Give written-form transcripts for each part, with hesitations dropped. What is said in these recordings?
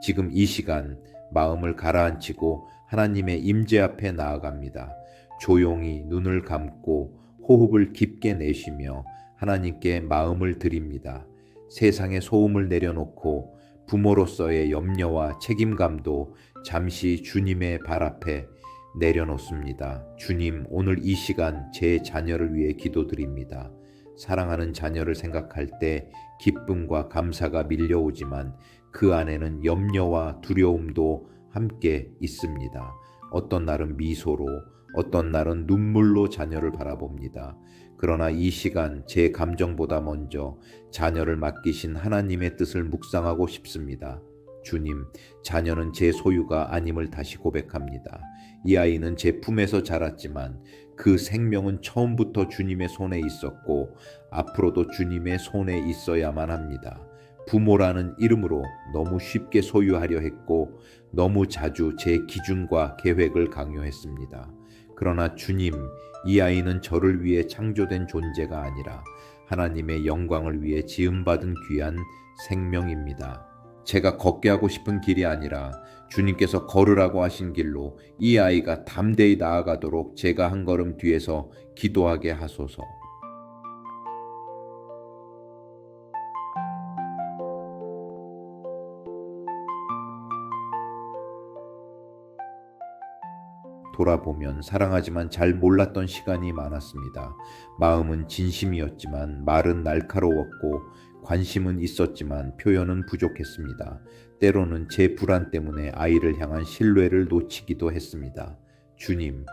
지금 이 시간 마음을 가라앉히고 하나님의 임재 앞에 나아갑니다. 조용히 눈을 감고 호흡을 깊게 내쉬며 하나님께 마음을 드립니다. 세상의 소음을 내려놓고 부모로서의 염려와 책임감도 잠시 주님의 발 앞에 내려놓습니다. 주님, 오늘 이 시간 제 자녀를 위해 기도드립니다. 사랑하는 자녀를 생각할 때 기쁨과 감사가 밀려오지만 그 안에는 염려와 두려움도 함께 있습니다. 어떤 날은 미소로, 어떤 날은 눈물로 자녀를 바라봅니다. 그러나 이 시간 제 감정보다 먼저 자녀를 맡기신 하나님의 뜻을 묵상하고 싶습니다. 주님, 자녀는 제 소유가 아님을 다시 고백합니다. 이 아이는 제 품에서 자랐지만 그 생명은 처음부터 주님의 손에 있었고 앞으로도 주님의 손에 있어야만 합니다. 부모라는 이름으로 너무 쉽게 소유하려 했고 너무 자주 제 기준과 계획을 강요했습니다. 그러나 주님, 이 아이는 저를 위해 창조된 존재가 아니라 하나님의 영광을 위해 지음받은 귀한 생명입니다. 제가 걷게 하고 싶은 길이 아니라 주님께서 걸으라고 하신 길로 이 아이가 담대히 나아가도록 제가 한 걸음 뒤에서 기도하게 하소서. 돌아보면 사랑하지만 잘 몰랐던 시간이 많았습니다. 마음은 진심이었지만 말은 날카로웠고 관심은 있었지만 표현은 부족했습니다. 때로는 제 불안 때문에 아이를 향한 신뢰를 놓치기도 했습니다. 주님,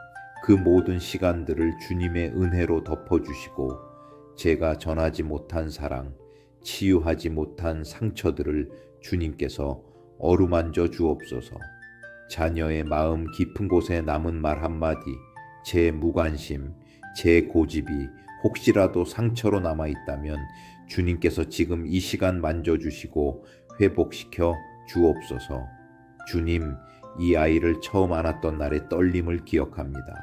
그 모든 시간들을 주님의 은혜로 덮어주시고 제가 전하지 못한 사랑, 치유하지 못한 상처들을 주님께서 어루만져 주옵소서. 자녀의 마음 깊은 곳에 남은 말 한마디, 제 무관심, 제 고집이 혹시라도 상처로 남아있다면 주님께서 지금 이 시간 만져주시고 회복시켜 주옵소서. 주님, 이 아이를 처음 안았던 날의 떨림을 기억합니다.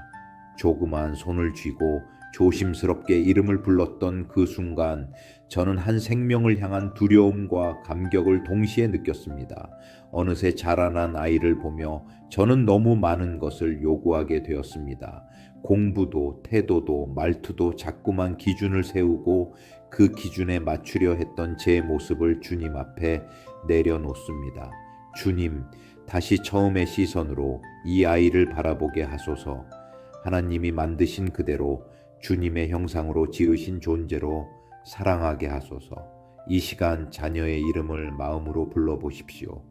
조그마한 손을 쥐고 조심스럽게 이름을 불렀던 그 순간 저는 한 생명을 향한 두려움과 감격을 동시에 느꼈습니다. 어느새 자라난 아이를 보며 저는 너무 많은 것을 요구하게 되었습니다. 공부도 태도도 말투도 자꾸만 기준을 세우고 그 기준에 맞추려 했던 제 모습을 주님 앞에 내려놓습니다. 주님, 다시 처음의 시선으로 이 아이를 바라보게 하소서. 하나님이 만드신 그대로 주님의 형상으로 지으신 존재로 사랑하게 하소서. 이 시간 자녀의 이름을 마음으로 불러보십시오.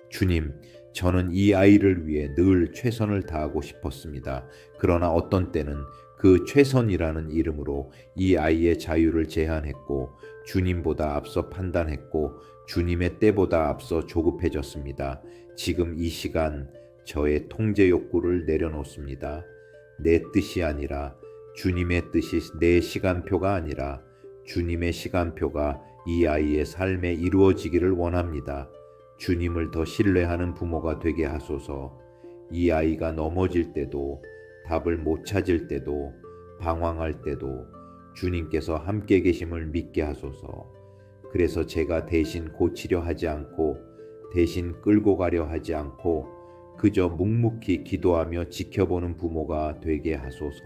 주님, 저는 이 아이를 위해 늘 최선을 다하고 싶었습니다. 그러나 어떤 때는 그 최선이라는 이름으로 이 아이의 자유를 제한했고 주님보다 앞서 판단했고 주님의 때보다 앞서 조급해졌습니다. 지금 이 시간 저의 통제 욕구를 내려놓습니다. 내 뜻이 아니라 주님의 뜻이, 내 시간표가 아니라 주님의 시간표가 이 아이의 삶에 이루어지기를 원합니다. 주님을 더 신뢰하는 부모가 되게 하소서. 이 아이가 넘어질 때도, 답을 못 찾을 때도, 방황할 때도 주님께서 함께 계심을 믿게 하소서. 그래서 제가 대신 고치려 하지 않고 대신 끌고 가려 하지 않고 그저 묵묵히 기도하며 지켜보는 부모가 되게 하소서.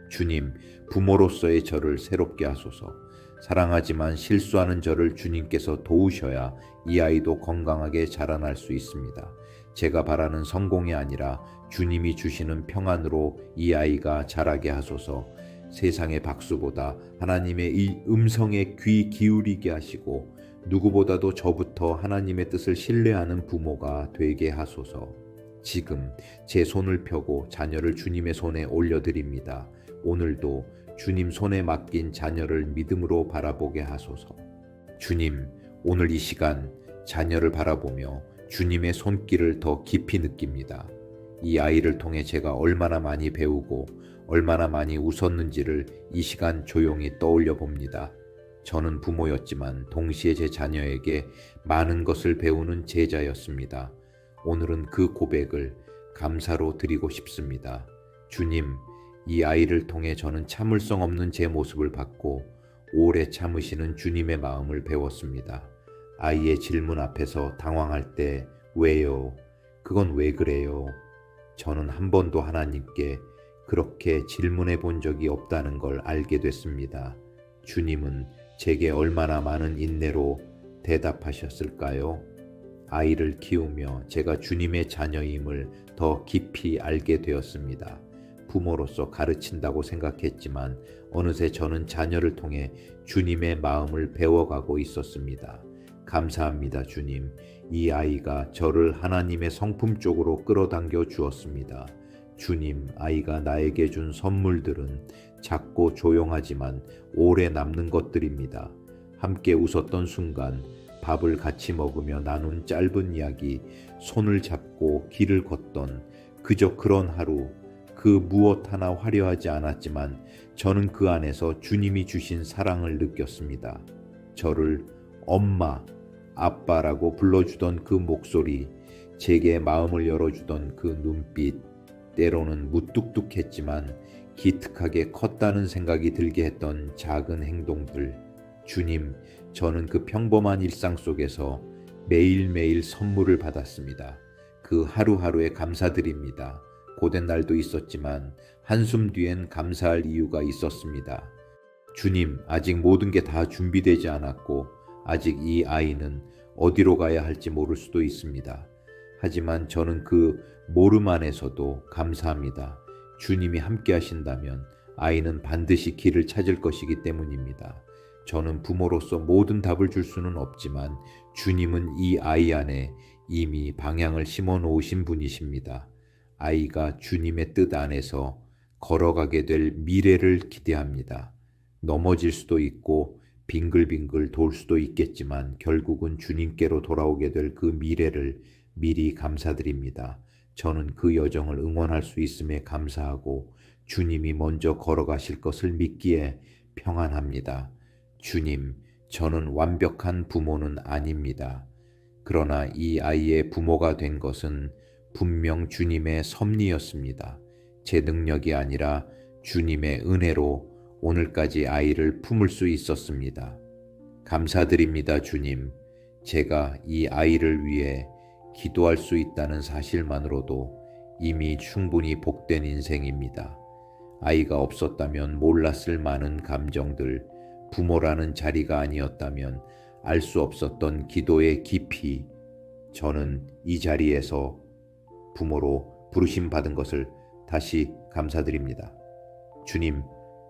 주님, 부모로서의 저를 새롭게 하소서. 사랑하지만 실수하는 저를 주님께서 도우셔야 이 아이도 건강하게 자라날 수 있습니다. 제가 바라는 성공이 아니라 주님이 주시는 평안으로 이 아이가 자라게 하소서. 세상의 박수보다 하나님의 이 음성에 귀 기울이게 하시고 누구보다도 저부터 하나님의 뜻을 신뢰하는 부모가 되게 하소서. 지금 제 손을 펴고 자녀를 주님의 손에 올려드립니다. 오늘도 주님 손에 맡긴 자녀를 믿음으로 바라보게 하소서. 주님, 오늘 이 시간 자녀를 바라보며 주님의 손길을 더 깊이 느낍니다. 이 아이를 통해 제가 얼마나 많이 배우고 얼마나 많이 웃었는지를 이 시간 조용히 떠올려 봅니다. 저는 부모였지만 동시에 제 자녀에게 많은 것을 배우는 제자였습니다. 오늘은 그 고백을 감사로 드리고 싶습니다. 주님, 이 아이를 통해 저는 참을성 없는 제 모습을 봤고 오래 참으시는 주님의 마음을 배웠습니다. 아이의 질문 앞에서 당황할 때 왜요? 그건 왜 그래요? 저는 한 번도 하나님께 그렇게 질문해 본 적이 없다는 걸 알게 됐습니다. 주님은 제게 얼마나 많은 인내로 대답하셨을까요? 아이를 키우며 제가 주님의 자녀임을 더 깊이 알게 되었습니다. 부모로서 가르친다고 생각했지만 어느새 저는 자녀를 통해 주님의 마음을 배워가고 있었습니다. 감사합니다, 주님. 이 아이가 저를 하나님의 성품 쪽으로 끌어당겨 주었습니다. 주님, 아이가 나에게 준 선물들은 작고 조용하지만 오래 남는 것들입니다. 함께 웃었던 순간, 밥을 같이 먹으며 나눈 짧은 이야기, 손을 잡고 길을 걷던 그저 그런 하루, 그 무엇 하나 화려하지 않았지만 저는 그 안에서 주님이 주신 사랑을 느꼈습니다. 저를 엄마, 아빠라고 불러주던 그 목소리, 제게 마음을 열어주던 그 눈빛, 때로는 무뚝뚝했지만 기특하게 컸다는 생각이 들게 했던 작은 행동들. 주님, 저는 그 평범한 일상 속에서 매일매일 선물을 받았습니다. 그 하루하루에 감사드립니다. 고된 날도 있었지만 한숨 뒤엔 감사할 이유가 있었습니다. 주님, 아직 모든 게 다 준비되지 않았고 아직 이 아이는 어디로 가야 할지 모를 수도 있습니다. 하지만 저는 그 모름 안에서도 감사합니다. 주님이 함께 하신다면 아이는 반드시 길을 찾을 것이기 때문입니다. 저는 부모로서 모든 답을 줄 수는 없지만 주님은 이 아이 안에 이미 방향을 심어 놓으신 분이십니다. 아이가 주님의 뜻 안에서 걸어가게 될 미래를 기대합니다. 넘어질 수도 있고 빙글빙글 돌 수도 있겠지만 결국은 주님께로 돌아오게 될 그 미래를 미리 감사드립니다. 저는 그 여정을 응원할 수 있음에 감사하고 주님이 먼저 걸어가실 것을 믿기에 평안합니다. 주님, 저는 완벽한 부모는 아닙니다. 그러나 이 아이의 부모가 된 것은 분명 주님의 섭리였습니다. 제 능력이 아니라 주님의 은혜로 오늘까지 아이를 품을 수 있었습니다. 감사드립니다, 주님. 제가 이 아이를 위해 기도할 수 있다는 사실만으로도 이미 충분히 복된 인생입니다. 아이가 없었다면 몰랐을 많은 감정들, 부모라는 자리가 아니었다면 알 수 없었던 기도의 깊이, 저는 이 자리에서 부모로 부르심 받은 것을 다시 감사드립니다. 주님,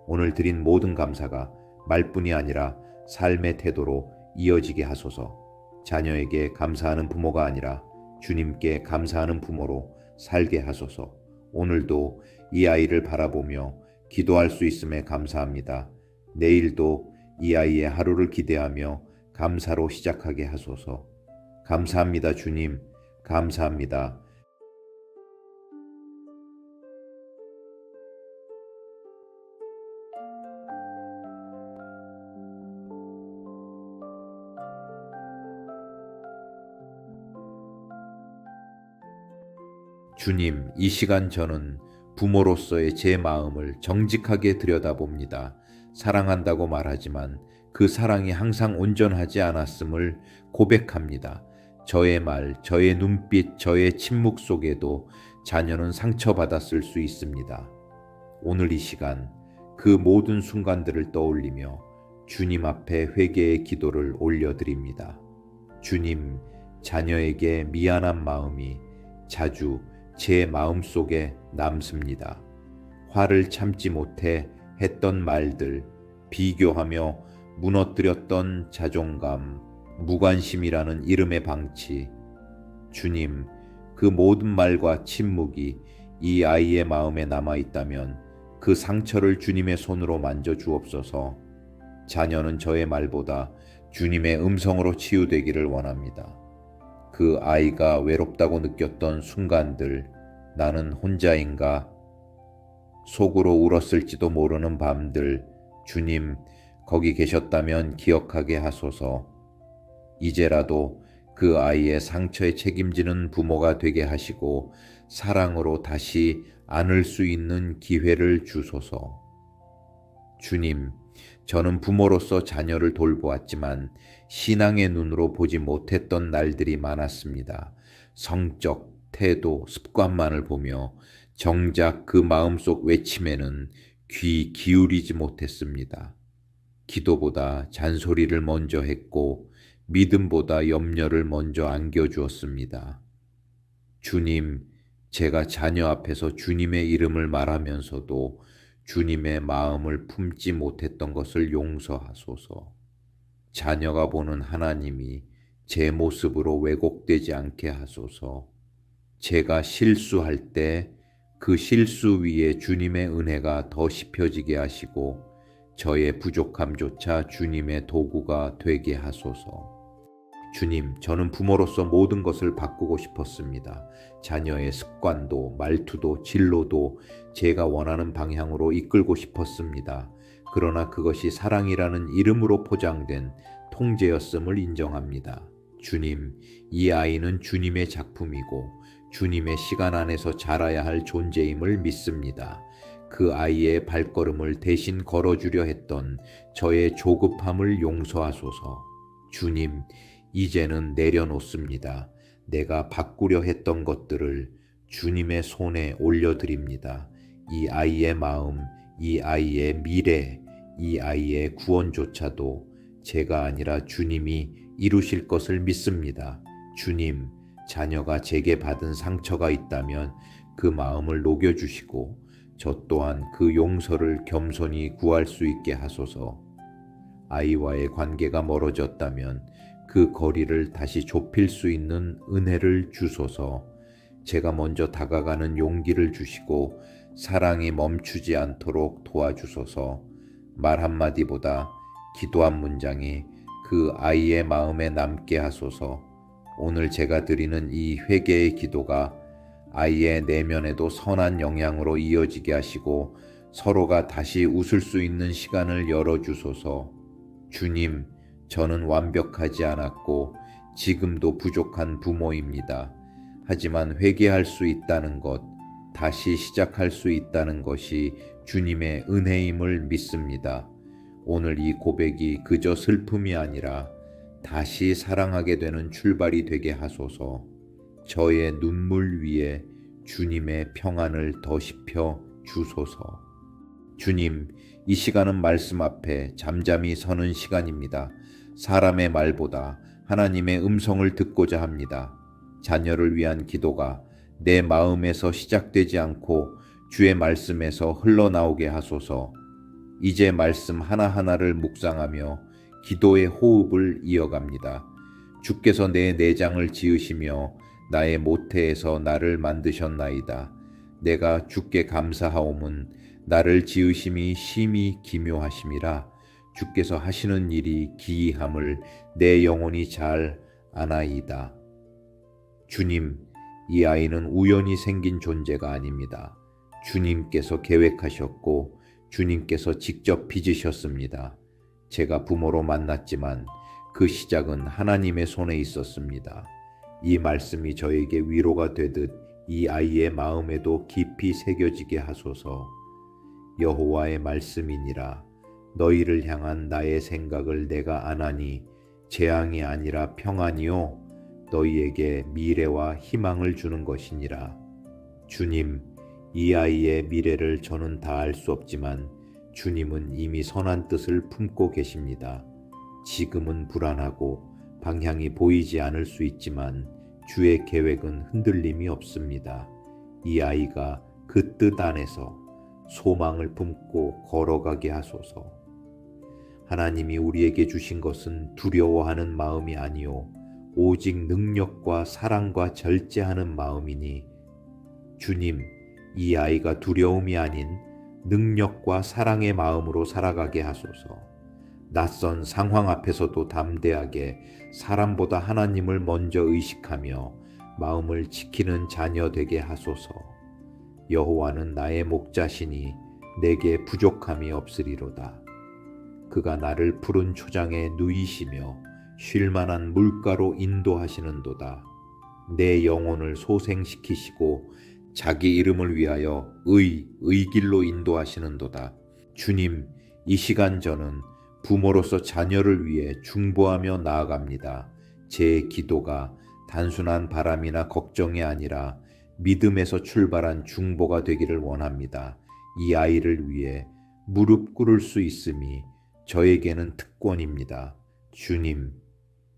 오늘 드린 모든 감사가 말뿐이 아니라 삶의 태도로 이어지게 하소서. 자녀에게 감사하는 부모가 아니라 주님께 감사하는 부모로 살게 하소서. 오늘도 이 아이를 바라보며 기도할 수 있음에 감사합니다. 내일도 이 아이의 하루를 기대하며 감사로 시작하게 하소서. 감사합니다, 주님. 감사합니다. 주님, 이 시간 저는 부모로서의 제 마음을 정직하게 들여다봅니다. 사랑한다고 말하지만 그 사랑이 항상 온전하지 않았음을 고백합니다. 저의 말, 저의 눈빛, 저의 침묵 속에도 자녀는 상처받았을 수 있습니다. 오늘 이 시간 그 모든 순간들을 떠올리며 주님 앞에 회개의 기도를 올려드립니다. 주님, 자녀에게 미안한 마음이 자주 제 마음속에 남습니다. 화를 참지 못해 했던 말들, 비교하며 무너뜨렸던 자존감, 무관심이라는 이름의 방치. 주님, 그 모든 말과 침묵이 이 아이의 마음에 남아있다면 그 상처를 주님의 손으로 만져 주옵소서. 자녀는 저의 말보다 주님의 음성으로 치유되기를 원합니다. 그 아이가 외롭다고 느꼈던 순간들, 나는 혼자인가 속으로 울었을지도 모르는 밤들, 주님, 거기 계셨다면 기억하게 하소서. 이제라도 그 아이의 상처에 책임지는 부모가 되게 하시고 사랑으로 다시 안을 수 있는 기회를 주소서. 주님, 저는 부모로서 자녀를 돌보았지만 신앙의 눈으로 보지 못했던 날들이 많았습니다. 성적, 태도, 습관만을 보며 정작 그 마음속 외침에는 귀 기울이지 못했습니다. 기도보다 잔소리를 먼저 했고 믿음보다 염려를 먼저 안겨주었습니다. 주님, 제가 자녀 앞에서 주님의 이름을 말하면서도 주님의 마음을 품지 못했던 것을 용서하소서. 자녀가 보는 하나님이 제 모습으로 왜곡되지 않게 하소서. 제가 실수할 때 그 실수 위에 주님의 은혜가 더 씹혀지게 하시고 저의 부족함조차 주님의 도구가 되게 하소서. 주님, 저는 부모로서 모든 것을 바꾸고 싶었습니다. 자녀의 습관도, 말투도, 진로도 제가 원하는 방향으로 이끌고 싶었습니다. 그러나 그것이 사랑이라는 이름으로 포장된 통제였음을 인정합니다. 주님, 이 아이는 주님의 작품이고 주님의 시간 안에서 자라야 할 존재임을 믿습니다. 그 아이의 발걸음을 대신 걸어주려 했던 저의 조급함을 용서하소서. 주님, 이제는 내려놓습니다. 내가 바꾸려 했던 것들을 주님의 손에 올려드립니다. 이 아이의 마음, 이 아이의 미래, 이 아이의 구원조차도 제가 아니라 주님이 이루실 것을 믿습니다. 주님, 자녀가 제게 받은 상처가 있다면 그 마음을 녹여주시고 저 또한 그 용서를 겸손히 구할 수 있게 하소서. 아이와의 관계가 멀어졌다면 그 거리를 다시 좁힐 수 있는 은혜를 주소서. 제가 먼저 다가가는 용기를 주시고 사랑이 멈추지 않도록 도와주소서. 말 한마디보다 기도 한 문장이 그 아이의 마음에 남게 하소서. 오늘 제가 드리는 이 회개의 기도가 아이의 내면에도 선한 영향으로 이어지게 하시고 서로가 다시 웃을 수 있는 시간을 열어주소서. 주님, 저는 완벽하지 않았고 지금도 부족한 부모입니다. 하지만 회개할 수 있다는 것, 다시 시작할 수 있다는 것이 주님의 은혜임을 믿습니다. 오늘 이 고백이 그저 슬픔이 아니라 다시 사랑하게 되는 출발이 되게 하소서. 저의 눈물 위에 주님의 평안을 더 씹혀 주소서. 주님, 이 시간은 말씀 앞에 잠잠히 서는 시간입니다. 사람의 말보다 하나님의 음성을 듣고자 합니다. 자녀를 위한 기도가 내 마음에서 시작되지 않고 주의 말씀에서 흘러나오게 하소서. 이제 말씀 하나하나를 묵상하며 기도의 호흡을 이어갑니다. 주께서 내 내장을 지으시며 나의 모태에서 나를 만드셨나이다. 내가 주께 감사하옴은 나를 지으심이 심히 기묘하심이라. 주께서 하시는 일이 기이함을 내 영혼이 잘 아나이다. 주님, 이 아이는 우연히 생긴 존재가 아닙니다. 주님께서 계획하셨고 주님께서 직접 빚으셨습니다. 제가 부모로 만났지만 그 시작은 하나님의 손에 있었습니다. 이 말씀이 저에게 위로가 되듯 이 아이의 마음에도 깊이 새겨지게 하소서. 여호와의 말씀이니라. 너희를 향한 나의 생각을 내가 아나니 재앙이 아니라 평안이요 너희에게 미래와 희망을 주는 것이니라. 주님, 이 아이의 미래를 저는 다 알 수 없지만 주님은 이미 선한 뜻을 품고 계십니다. 지금은 불안하고 방향이 보이지 않을 수 있지만 주의 계획은 흔들림이 없습니다. 이 아이가 그 뜻 안에서 소망을 품고 걸어가게 하소서. 하나님이 우리에게 주신 것은 두려워하는 마음이 아니요 오직 능력과 사랑과 절제하는 마음이니 주님, 이 아이가 두려움이 아닌 능력과 사랑의 마음으로 살아가게 하소서. 낯선 상황 앞에서도 담대하게 사람보다 하나님을 먼저 의식하며 마음을 지키는 자녀 되게 하소서. 여호와는 나의 목자시니 내게 부족함이 없으리로다. 그가 나를 푸른 초장에 누이시며 쉴만한 물가로 인도하시는도다. 내 영혼을 소생시키시고 자기 이름을 위하여 의길로 인도하시는도다. 주님, 이 시간 저는 부모로서 자녀를 위해 중보하며 나아갑니다. 제 기도가 단순한 바람이나 걱정이 아니라 믿음에서 출발한 중보가 되기를 원합니다. 이 아이를 위해 무릎 꿇을 수 있음이 저에게는 특권입니다. 주님,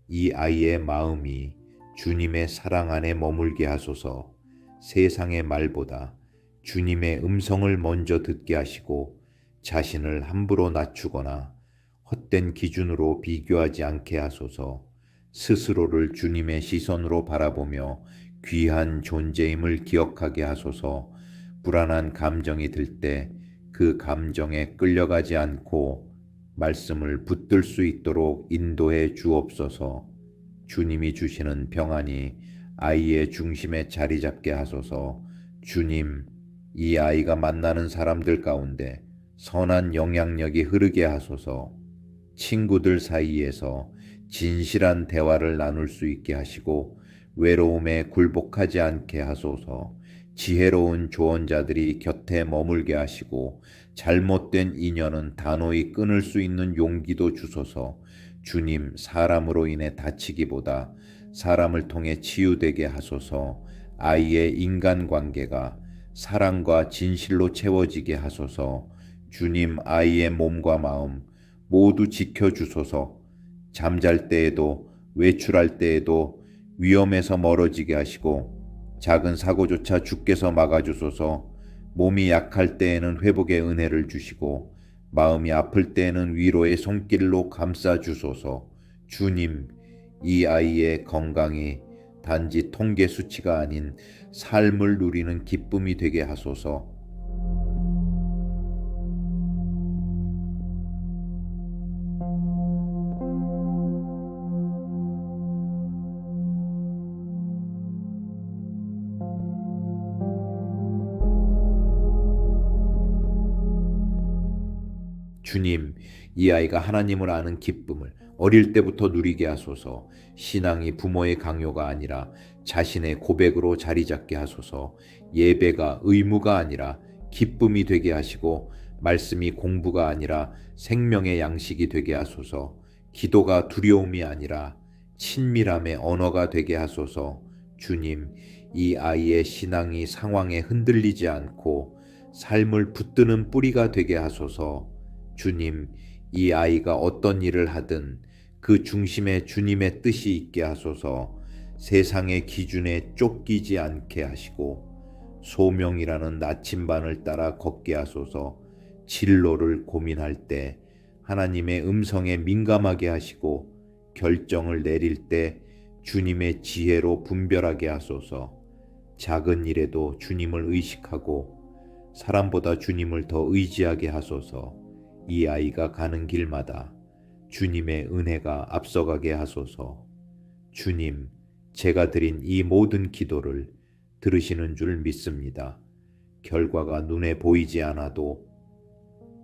이 아이의 마음이 주님의 사랑 안에 머물게 하소서. 세상의 말보다 주님의 음성을 먼저 듣게 하시고 자신을 함부로 낮추거나 헛된 기준으로 비교하지 않게 하소서. 스스로를 주님의 시선으로 바라보며 귀한 존재임을 기억하게 하소서. 불안한 감정이 들 때 그 감정에 끌려가지 않고 말씀을 붙들 수 있도록 인도해 주옵소서. 주님이 주시는 평안이 아이의 중심에 자리 잡게 하소서. 주님, 이 아이가 만나는 사람들 가운데 선한 영향력이 흐르게 하소서. 친구들 사이에서 진실한 대화를 나눌 수 있게 하시고 외로움에 굴복하지 않게 하소서. 지혜로운 조언자들이 곁에 머물게 하시고 잘못된 인연은 단호히 끊을 수 있는 용기도 주소서. 주님, 사람으로 인해 다치기보다 사람을 통해 치유되게 하소서. 아이의 인간관계가 사랑과 진실로 채워지게 하소서. 주님, 아이의 몸과 마음 모두 지켜주소서. 잠잘 때에도 외출할 때에도 위험에서 멀어지게 하시고 작은 사고조차 주께서 막아주소서. 몸이 약할 때에는 회복의 은혜를 주시고 마음이 아플 때에는 위로의 손길로 감싸주소서. 주님, 이 아이의 건강이 단지 통계 수치가 아닌 삶을 누리는 기쁨이 되게 하소서. 주님, 이 아이가 하나님을 아는 기쁨을 어릴 때부터 누리게 하소서. 신앙이 부모의 강요가 아니라 자신의 고백으로 자리 잡게 하소서. 예배가 의무가 아니라 기쁨이 되게 하시고 말씀이 공부가 아니라 생명의 양식이 되게 하소서. 기도가 두려움이 아니라 친밀함의 언어가 되게 하소서. 주님, 이 아이의 신앙이 상황에 흔들리지 않고 삶을 붙드는 뿌리가 되게 하소서. 주님, 이 아이가 어떤 일을 하든 그 중심에 주님의 뜻이 있게 하소서. 세상의 기준에 쫓기지 않게 하시고 소명이라는 나침반을 따라 걷게 하소서. 진로를 고민할 때 하나님의 음성에 민감하게 하시고 결정을 내릴 때 주님의 지혜로 분별하게 하소서. 작은 일에도 주님을 의식하고 사람보다 주님을 더 의지하게 하소서. 이 아이가 가는 길마다 주님의 은혜가 앞서가게 하소서. 주님, 제가 드린 이 모든 기도를 들으시는 줄 믿습니다. 결과가 눈에 보이지 않아도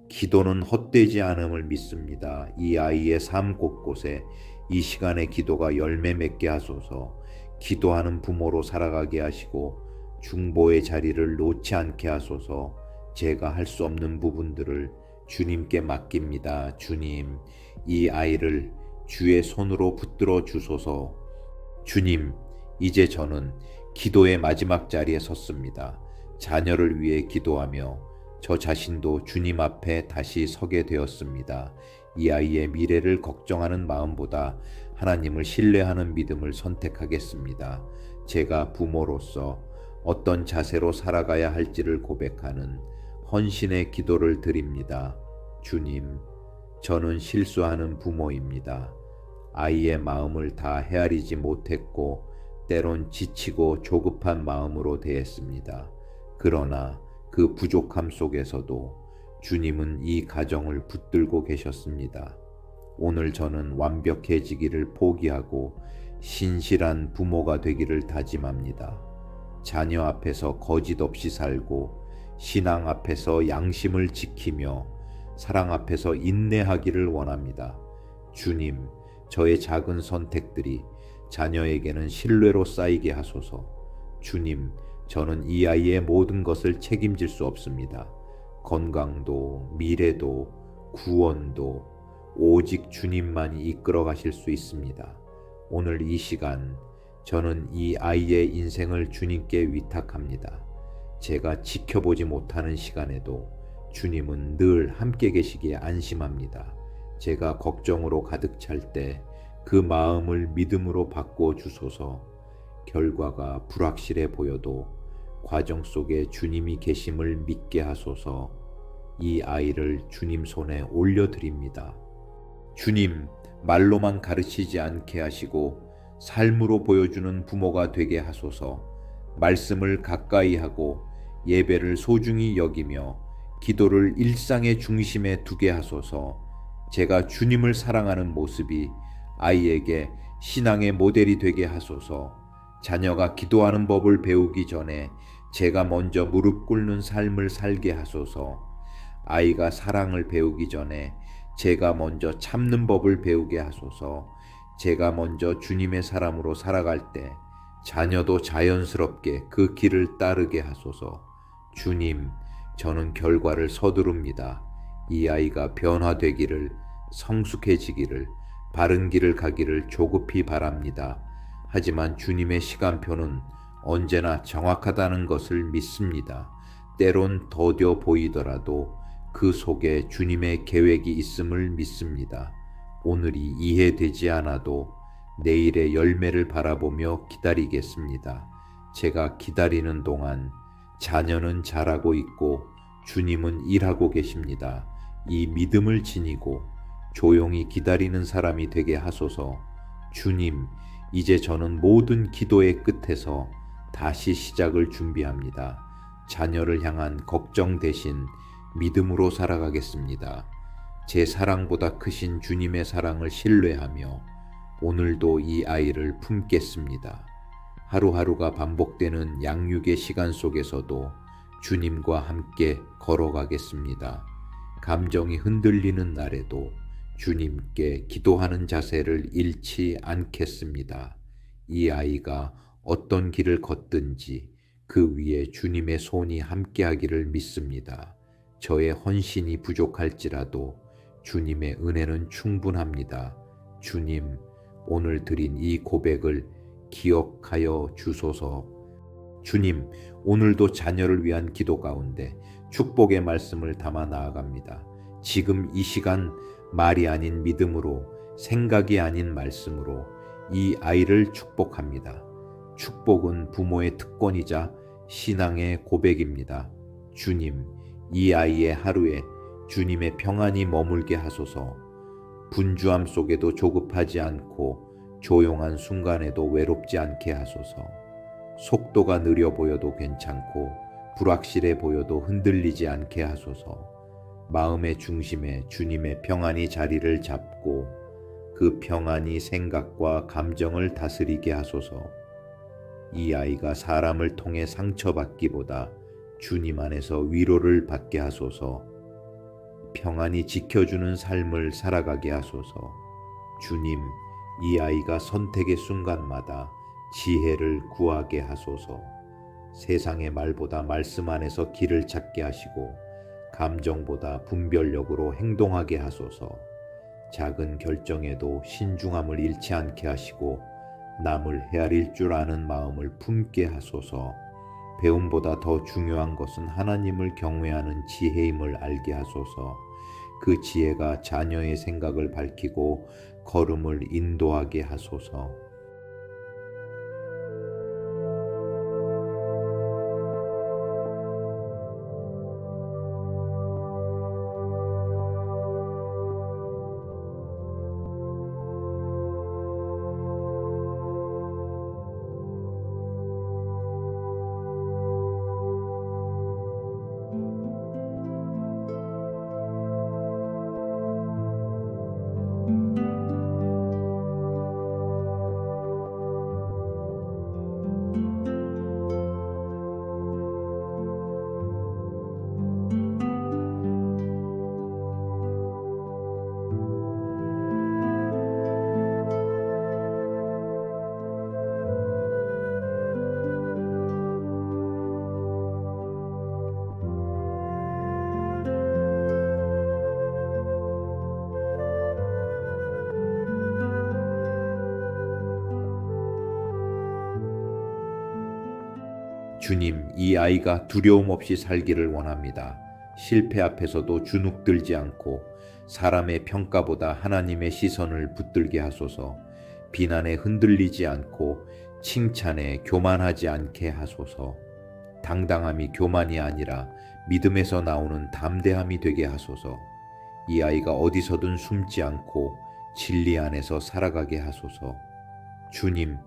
기도는 헛되지 않음을 믿습니다. 이 아이의 삶 곳곳에 이 시간의 기도가 열매 맺게 하소서. 기도하는 부모로 살아가게 하시고 중보의 자리를 놓지 않게 하소서. 제가 할 수 없는 부분들을 주님께 맡깁니다. 주님, 이 아이를 주의 손으로 붙들어 주소서. 주님, 이제 저는 기도의 마지막 자리에 섰습니다. 자녀를 위해 기도하며 저 자신도 주님 앞에 다시 서게 되었습니다. 이 아이의 미래를 걱정하는 마음보다 하나님을 신뢰하는 믿음을 선택하겠습니다. 제가 부모로서 어떤 자세로 살아가야 할지를 고백하는 헌신의 기도를 드립니다. 주님, 저는 실수하는 부모입니다. 아이의 마음을 다 헤아리지 못했고 때론 지치고 조급한 마음으로 대했습니다. 그러나 그 부족함 속에서도 주님은 이 가정을 붙들고 계셨습니다. 오늘 저는 완벽해지기를 포기하고 신실한 부모가 되기를 다짐합니다. 자녀 앞에서 거짓 없이 살고 신앙 앞에서 양심을 지키며 사랑 앞에서 인내하기를 원합니다. 주님, 저의 작은 선택들이 자녀에게는 신뢰로 쌓이게 하소서. 주님, 저는 이 아이의 모든 것을 책임질 수 없습니다. 건강도, 미래도, 구원도 오직 주님만이 이끌어 가실 수 있습니다. 오늘 이 시간 저는 이 아이의 인생을 주님께 위탁합니다. 제가 지켜보지 못하는 시간에도 주님은 늘 함께 계시기에 안심합니다. 제가 걱정으로 가득 찰 때 그 마음을 믿음으로 바꾸어 주소서. 결과가 불확실해 보여도 과정 속에 주님이 계심을 믿게 하소서. 이 아이를 주님 손에 올려드립니다. 주님, 말로만 가르치지 않게 하시고 삶으로 보여주는 부모가 되게 하소서. 말씀을 가까이 하고 예배를 소중히 여기며 기도를 일상의 중심에 두게 하소서. 제가 주님을 사랑하는 모습이 아이에게 신앙의 모델이 되게 하소서. 자녀가 기도하는 법을 배우기 전에 제가 먼저 무릎 꿇는 삶을 살게 하소서. 아이가 사랑을 배우기 전에 제가 먼저 참는 법을 배우게 하소서. 제가 먼저 주님의 사람으로 살아갈 때 자녀도 자연스럽게 그 길을 따르게 하소서. 주님, 저는 결과를 서두릅니다. 이 아이가 변화되기를, 성숙해지기를, 바른 길을 가기를 조급히 바랍니다. 하지만 주님의 시간표는 언제나 정확하다는 것을 믿습니다. 때론 더뎌 보이더라도 그 속에 주님의 계획이 있음을 믿습니다. 오늘이 이해되지 않아도 내일의 열매를 바라보며 기다리겠습니다. 제가 기다리는 동안 자녀는 자라고 있고 주님은 일하고 계십니다. 이 믿음을 지니고 조용히 기다리는 사람이 되게 하소서. 주님, 이제 저는 모든 기도의 끝에서 다시 시작을 준비합니다. 자녀를 향한 걱정 대신 믿음으로 살아가겠습니다. 제 사랑보다 크신 주님의 사랑을 신뢰하며 오늘도 이 아이를 품겠습니다. 하루하루가 반복되는 양육의 시간 속에서도 주님과 함께 걸어가겠습니다. 감정이 흔들리는 날에도 주님께 기도하는 자세를 잃지 않겠습니다. 이 아이가 어떤 길을 걷든지 그 위에 주님의 손이 함께하기를 믿습니다. 저의 헌신이 부족할지라도 주님의 은혜는 충분합니다. 주님, 오늘 드린 이 고백을 기억하여 주소서. 주님, 오늘도 자녀를 위한 기도 가운데 축복의 말씀을 담아 나아갑니다. 지금 이 시간 말이 아닌 믿음으로, 생각이 아닌 말씀으로 이 아이를 축복합니다. 축복은 부모의 특권이자 신앙의 고백입니다. 주님, 이 아이의 하루에 주님의 평안이 머물게 하소서. 분주함 속에도 조급하지 않고 조용한 순간에도 외롭지 않게 하소서. 속도가 느려 보여도 괜찮고 불확실해 보여도 흔들리지 않게 하소서. 마음의 중심에 주님의 평안이 자리를 잡고 그 평안이 생각과 감정을 다스리게 하소서. 이 아이가 사람을 통해 상처받기보다 주님 안에서 위로를 받게 하소서. 평안히 지켜주는 삶을 살아가게 하소서. 주님, 이 아이가 선택의 순간마다 지혜를 구하게 하소서. 세상의 말보다 말씀 안에서 길을 찾게 하시고 감정보다 분별력으로 행동하게 하소서. 작은 결정에도 신중함을 잃지 않게 하시고 남을 헤아릴 줄 아는 마음을 품게 하소서. 배움보다 더 중요한 것은 하나님을 경외하는 지혜임을 알게 하소서. 그 지혜가 자녀의 생각을 밝히고 걸음을 인도하게 하소서. 주님, 이 아이가 두려움 없이 살기를 원합니다. 실패 앞에서도 주눅들지 않고 사람의 평가보다 하나님의 시선을 붙들게 하소서. 비난에 흔들리지 않고 칭찬에 교만하지 않게 하소서. 당당함이 교만이 아니라 믿음에서 나오는 담대함이 되게 하소서. 이 아이가 어디서든 숨지 않고 진리 안에서 살아가게 하소서. 주님,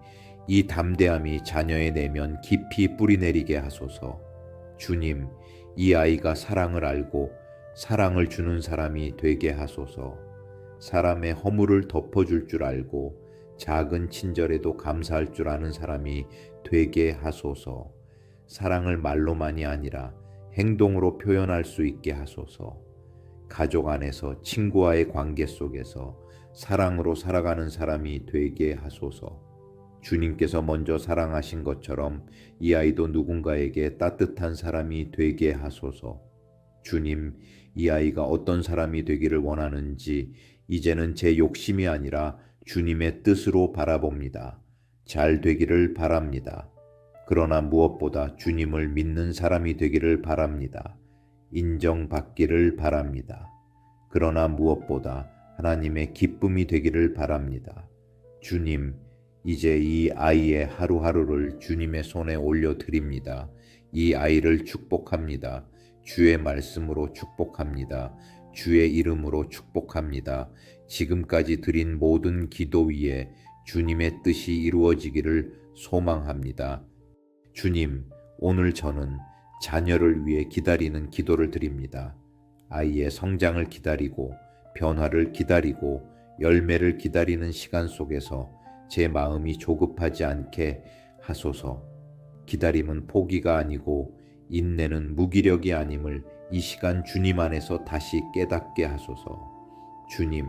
이 담대함이 자녀의 내면 깊이 뿌리내리게 하소서. 주님, 이 아이가 사랑을 알고 사랑을 주는 사람이 되게 하소서. 사람의 허물을 덮어줄 줄 알고 작은 친절에도 감사할 줄 아는 사람이 되게 하소서. 사랑을 말로만이 아니라 행동으로 표현할 수 있게 하소서. 가족 안에서 친구와의 관계 속에서 사랑으로 살아가는 사람이 되게 하소서. 주님께서 먼저 사랑하신 것처럼 이 아이도 누군가에게 따뜻한 사람이 되게 하소서. 주님, 이 아이가 어떤 사람이 되기를 원하는지 이제는 제 욕심이 아니라 주님의 뜻으로 바라봅니다. 잘 되기를 바랍니다. 그러나 무엇보다 주님을 믿는 사람이 되기를 바랍니다. 인정받기를 바랍니다. 그러나 무엇보다 하나님의 기쁨이 되기를 바랍니다. 주님, 이제 이 아이의 하루하루를 주님의 손에 올려드립니다. 이 아이를 축복합니다. 주의 말씀으로 축복합니다. 주의 이름으로 축복합니다. 지금까지 드린 모든 기도 위에 주님의 뜻이 이루어지기를 소망합니다. 주님, 오늘 저는 자녀를 위해 기다리는 기도를 드립니다. 아이의 성장을 기다리고 변화를 기다리고 열매를 기다리는 시간 속에서 제 마음이 조급하지 않게 하소서. 기다림은 포기가 아니고 인내는 무기력이 아님을 이 시간 주님 안에서 다시 깨닫게 하소서. 주님,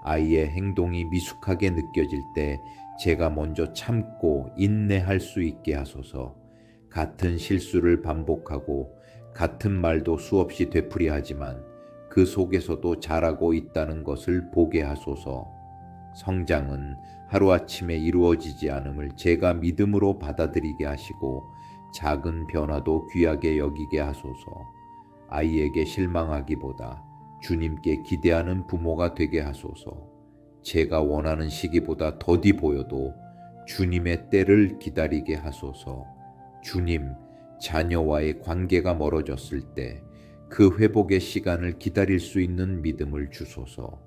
아이의 행동이 미숙하게 느껴질 때 제가 먼저 참고 인내할 수 있게 하소서. 같은 실수를 반복하고 같은 말도 수없이 되풀이하지만 그 속에서도 잘하고 있다는 것을 보게 하소서. 성장은 하루아침에 이루어지지 않음을 제가 믿음으로 받아들이게 하시고 작은 변화도 귀하게 여기게 하소서. 아이에게 실망하기보다 주님께 기대하는 부모가 되게 하소서. 제가 원하는 시기보다 더디 보여도 주님의 때를 기다리게 하소서. 주님, 자녀와의 관계가 멀어졌을 때 그 회복의 시간을 기다릴 수 있는 믿음을 주소서.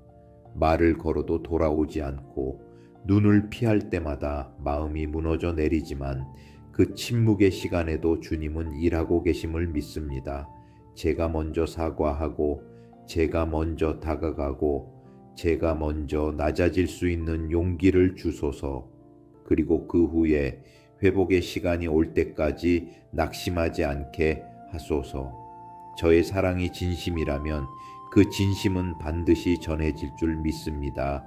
말을 걸어도 돌아오지 않고 눈을 피할 때마다 마음이 무너져 내리지만 그 침묵의 시간에도 주님은 일하고 계심을 믿습니다. 제가 먼저 사과하고 제가 먼저 다가가고 제가 먼저 낮아질 수 있는 용기를 주소서. 그리고 그 후에 회복의 시간이 올 때까지 낙심하지 않게 하소서. 저의 사랑이 진심이라면 그 진심은 반드시 전해질 줄 믿습니다.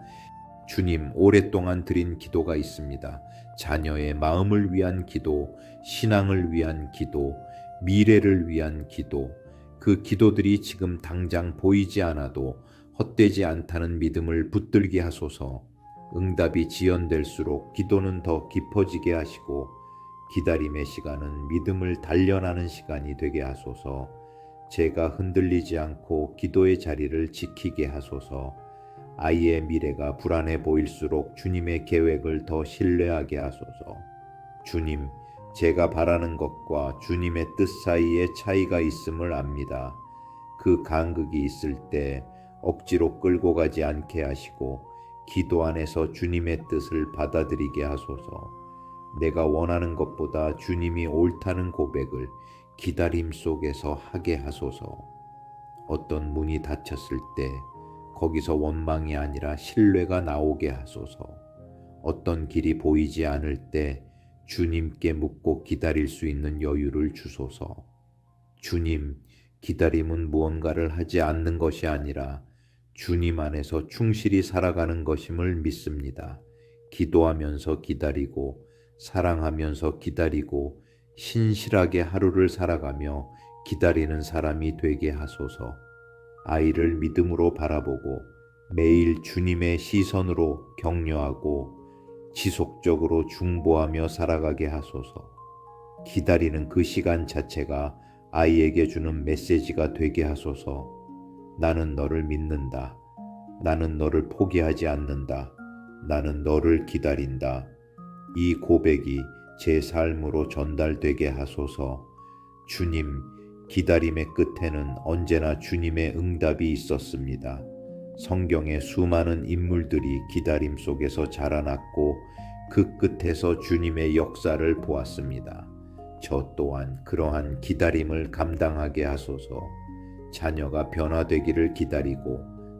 주님, 오랫동안 드린 기도가 있습니다. 자녀의 마음을 위한 기도, 신앙을 위한 기도, 미래를 위한 기도. 그 기도들이 지금 당장 보이지 않아도 헛되지 않다는 믿음을 붙들게 하소서. 응답이 지연될수록 기도는 더 깊어지게 하시고 기다림의 시간은 믿음을 단련하는 시간이 되게 하소서. 제가 흔들리지 않고 기도의 자리를 지키게 하소서. 아이의 미래가 불안해 보일수록 주님의 계획을 더 신뢰하게 하소서. 주님, 제가 바라는 것과 주님의 뜻 사이에 차이가 있음을 압니다. 그 간극이 있을 때 억지로 끌고 가지 않게 하시고 기도 안에서 주님의 뜻을 받아들이게 하소서. 내가 원하는 것보다 주님이 옳다는 고백을 기다림 속에서 하게 하소서. 어떤 문이 닫혔을 때 거기서 원망이 아니라 신뢰가 나오게 하소서. 어떤 길이 보이지 않을 때 주님께 묻고 기다릴 수 있는 여유를 주소서. 주님, 기다림은 무언가를 하지 않는 것이 아니라 주님 안에서 충실히 살아가는 것임을 믿습니다. 기도하면서 기다리고 사랑하면서 기다리고 신실하게 하루를 살아가며 기다리는 사람이 되게 하소서. 아이를 믿음으로 바라보고 매일 주님의 시선으로 격려하고 지속적으로 중보하며 살아가게 하소서. 기다리는 그 시간 자체가 아이에게 주는 메시지가 되게 하소서. 나는 너를 믿는다. 나는 너를 포기하지 않는다. 나는 너를 기다린다. 이 고백이 제 삶으로 전달되게 하소서. 주님, 기다림의 끝에는 언제나 주님의 응답이 있었습니다. 성경의 수많은 인물들이 기다림 속에서 자라났고 그 끝에서 주님의 역사를 보았습니다. 저 또한 그러한 기다림을 감당하게 하소서. 자녀가 변화되기를 기다리고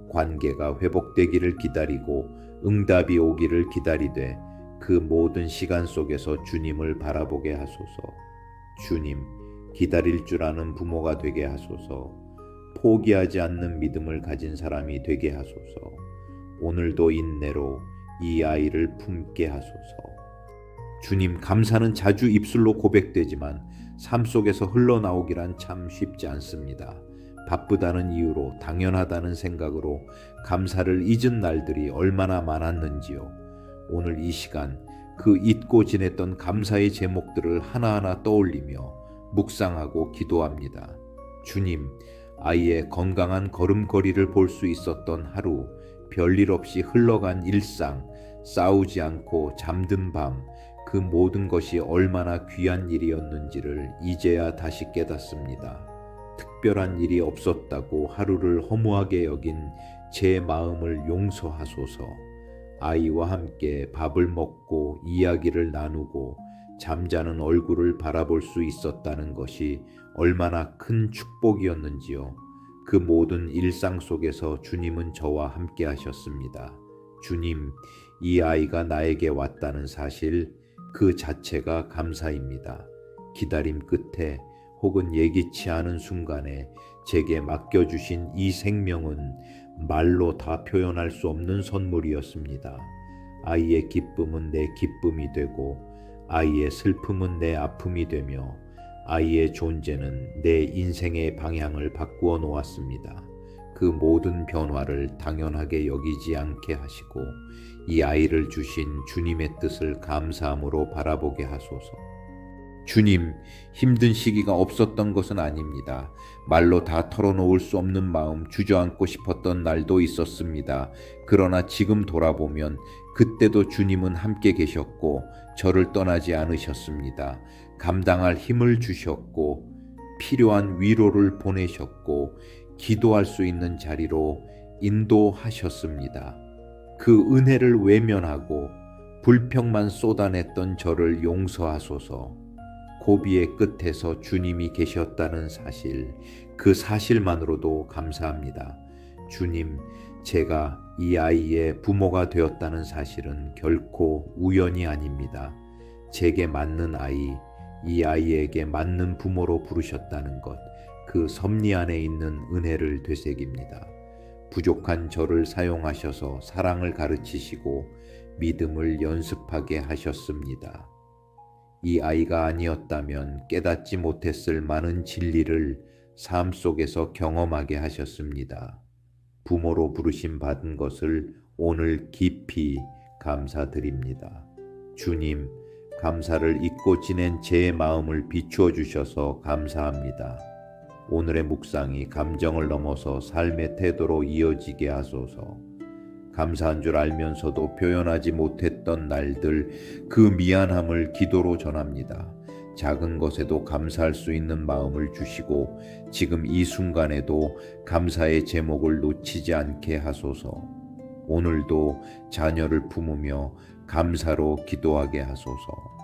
관계가 회복되기를 기다리고 응답이 오기를 기다리되 그 모든 시간 속에서 주님을 바라보게 하소서. 주님, 기다릴 줄 아는 부모가 되게 하소서. 포기하지 않는 믿음을 가진 사람이 되게 하소서. 오늘도 인내로 이 아이를 품게 하소서. 주님, 감사는 자주 입술로 고백되지만 삶 속에서 흘러나오기란 참 쉽지 않습니다. 바쁘다는 이유로, 당연하다는 생각으로 감사를 잊은 날들이 얼마나 많았는지요. 오늘 이 시간 그 잊고 지냈던 감사의 제목들을 하나하나 떠올리며 묵상하고 기도합니다. 주님, 아이의 건강한 걸음걸이를 볼 수 있었던 하루, 별일 없이 흘러간 일상, 싸우지 않고 잠든 밤, 그 모든 것이 얼마나 귀한 일이었는지를 이제야 다시 깨닫습니다. 특별한 일이 없었다고 하루를 허무하게 여긴 제 마음을 용서하소서. 아이와 함께 밥을 먹고 이야기를 나누고 잠자는 얼굴을 바라볼 수 있었다는 것이 얼마나 큰 축복이었는지요. 그 모든 일상 속에서 주님은 저와 함께 하셨습니다. 주님, 이 아이가 나에게 왔다는 사실 그 자체가 감사입니다. 기다림 끝에 혹은 예기치 않은 순간에 제게 맡겨주신 이 생명은 말로 다 표현할 수 없는 선물이었습니다. 아이의 기쁨은 내 기쁨이 되고 아이의 슬픔은 내 아픔이 되며 아이의 존재는 내 인생의 방향을 바꾸어 놓았습니다. 그 모든 변화를 당연하게 여기지 않게 하시고 이 아이를 주신 주님의 뜻을 감사함으로 바라보게 하소서. 주님, 힘든 시기가 없었던 것은 아닙니다. 말로 다 털어놓을 수 없는 마음 주저앉고 싶었던 날도 있었습니다. 그러나 지금 돌아보면 그때도 주님은 함께 계셨고 저를 떠나지 않으셨습니다. 감당할 힘을 주셨고 필요한 위로를 보내셨고 기도할 수 있는 자리로 인도하셨습니다. 그 은혜를 외면하고 불평만 쏟아냈던 저를 용서하소서. 고비의 끝에서 주님이 계셨다는 사실, 그 사실만으로도 감사합니다. 주님, 제가 이 아이의 부모가 되었다는 사실은 결코 우연이 아닙니다. 제게 맞는 아이, 이 아이에게 맞는 부모로 부르셨다는 것, 그 섭리 안에 있는 은혜를 되새깁니다. 부족한 저를 사용하셔서 사랑을 가르치시고 믿음을 연습하게 하셨습니다. 이 아이가 아니었다면 깨닫지 못했을 많은 진리를 삶 속에서 경험하게 하셨습니다. 부모로 부르심 받은 것을 오늘 깊이 감사드립니다. 주님, 감사를 잊고 지낸 제 마음을 비추어 주셔서 감사합니다. 오늘의 묵상이 감정을 넘어서 삶의 태도로 이어지게 하소서. 감사한 줄 알면서도 표현하지 못했던 날들, 그 미안함을 기도로 전합니다. 작은 것에도 감사할 수 있는 마음을 주시고 지금 이 순간에도 감사의 제목을 놓치지 않게 하소서. 오늘도 자녀를 품으며 감사로 기도하게 하소서.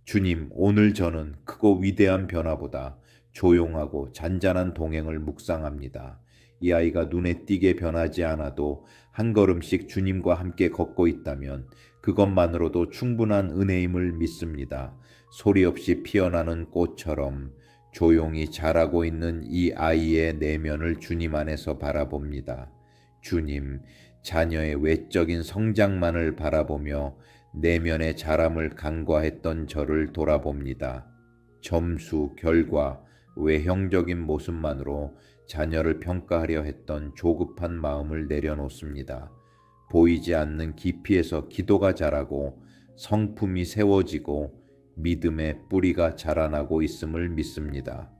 주님, 오늘 저는 크고 위대한 변화보다 조용하고 잔잔한 동행을 묵상합니다. 이 아이가 눈에 띄게 변하지 않아도 한 걸음씩 주님과 함께 걷고 있다면 그것만으로도 충분한 은혜임을 믿습니다. 소리 없이 피어나는 꽃처럼 조용히 자라고 있는 이 아이의 내면을 주님 안에서 바라봅니다. 주님, 자녀의 외적인 성장만을 바라보며 내면의 자람을 간과했던 저를 돌아봅니다. 점수, 결과, 외형적인 모습만으로 자녀를 평가하려 했던 조급한 마음을 내려놓습니다. 보이지 않는 깊이에서 기도가 자라고 성품이 세워지고 믿음의 뿌리가 자라나고 있음을 믿습니다.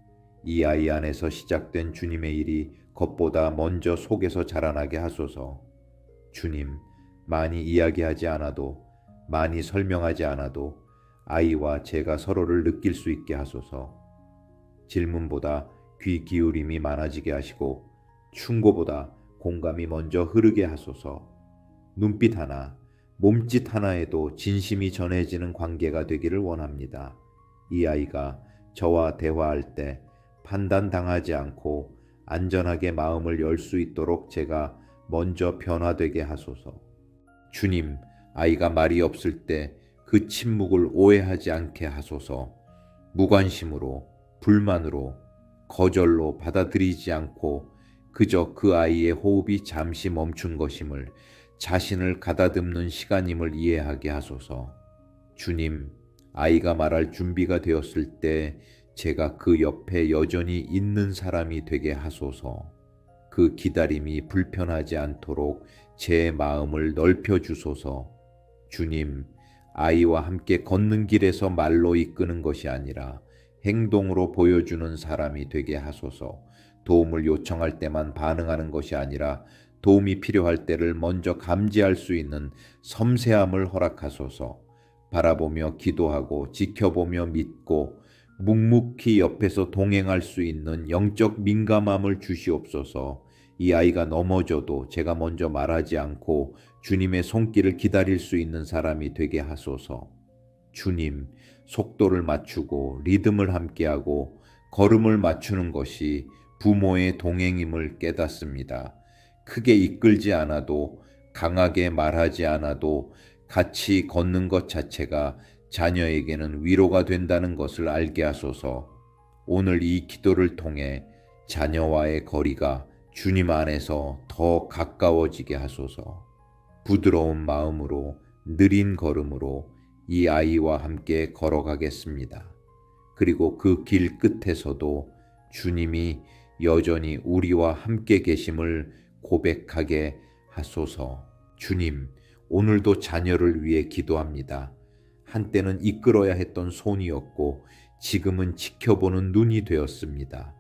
이 아이 안에서 시작된 주님의 일이 겉보다 먼저 속에서 자라나게 하소서. 주님, 많이 이야기하지 않아도, 많이 설명하지 않아도 아이와 제가 서로를 느낄 수 있게 하소서. 질문보다 귀 기울임이 많아지게 하시고 충고보다 공감이 먼저 흐르게 하소서. 눈빛 하나, 몸짓 하나에도 진심이 전해지는 관계가 되기를 원합니다. 이 아이가 저와 대화할 때 판단당하지 않고 안전하게 마음을 열 수 있도록 제가 먼저 변화되게 하소서. 주님, 아이가 말이 없을 때 그 침묵을 오해하지 않게 하소서. 무관심으로, 불만으로, 거절로 받아들이지 않고 그저 그 아이의 호흡이 잠시 멈춘 것임을, 자신을 가다듬는 시간임을 이해하게 하소서. 주님, 아이가 말할 준비가 되었을 때 제가 그 옆에 여전히 있는 사람이 되게 하소서. 그 기다림이 불편하지 않도록 제 마음을 넓혀 주소서. 주님, 아이와 함께 걷는 길에서 말로 이끄는 것이 아니라 행동으로 보여주는 사람이 되게 하소서. 도움을 요청할 때만 반응하는 것이 아니라 도움이 필요할 때를 먼저 감지할 수 있는 섬세함을 허락하소서. 바라보며 기도하고 지켜보며 믿고 묵묵히 옆에서 동행할 수 있는 영적 민감함을 주시옵소서. 이 아이가 넘어져도 제가 먼저 말하지 않고 주님의 손길을 기다릴 수 있는 사람이 되게 하소서. 주님, 속도를 맞추고 리듬을 함께하고 걸음을 맞추는 것이 부모의 동행임을 깨닫습니다. 크게 이끌지 않아도, 강하게 말하지 않아도 같이 걷는 것 자체가 자녀에게는 위로가 된다는 것을 알게 하소서. 오늘 이 기도를 통해 자녀와의 거리가 주님 안에서 더 가까워지게 하소서. 부드러운 마음으로, 느린 걸음으로 이 아이와 함께 걸어가겠습니다. 그리고 그 길 끝에서도 주님이 여전히 우리와 함께 계심을 고백하게 하소서. 주님, 오늘도 자녀를 위해 기도합니다. 한때는 이끌어야 했던 손이었고 지금은 지켜보는 눈이 되었습니다.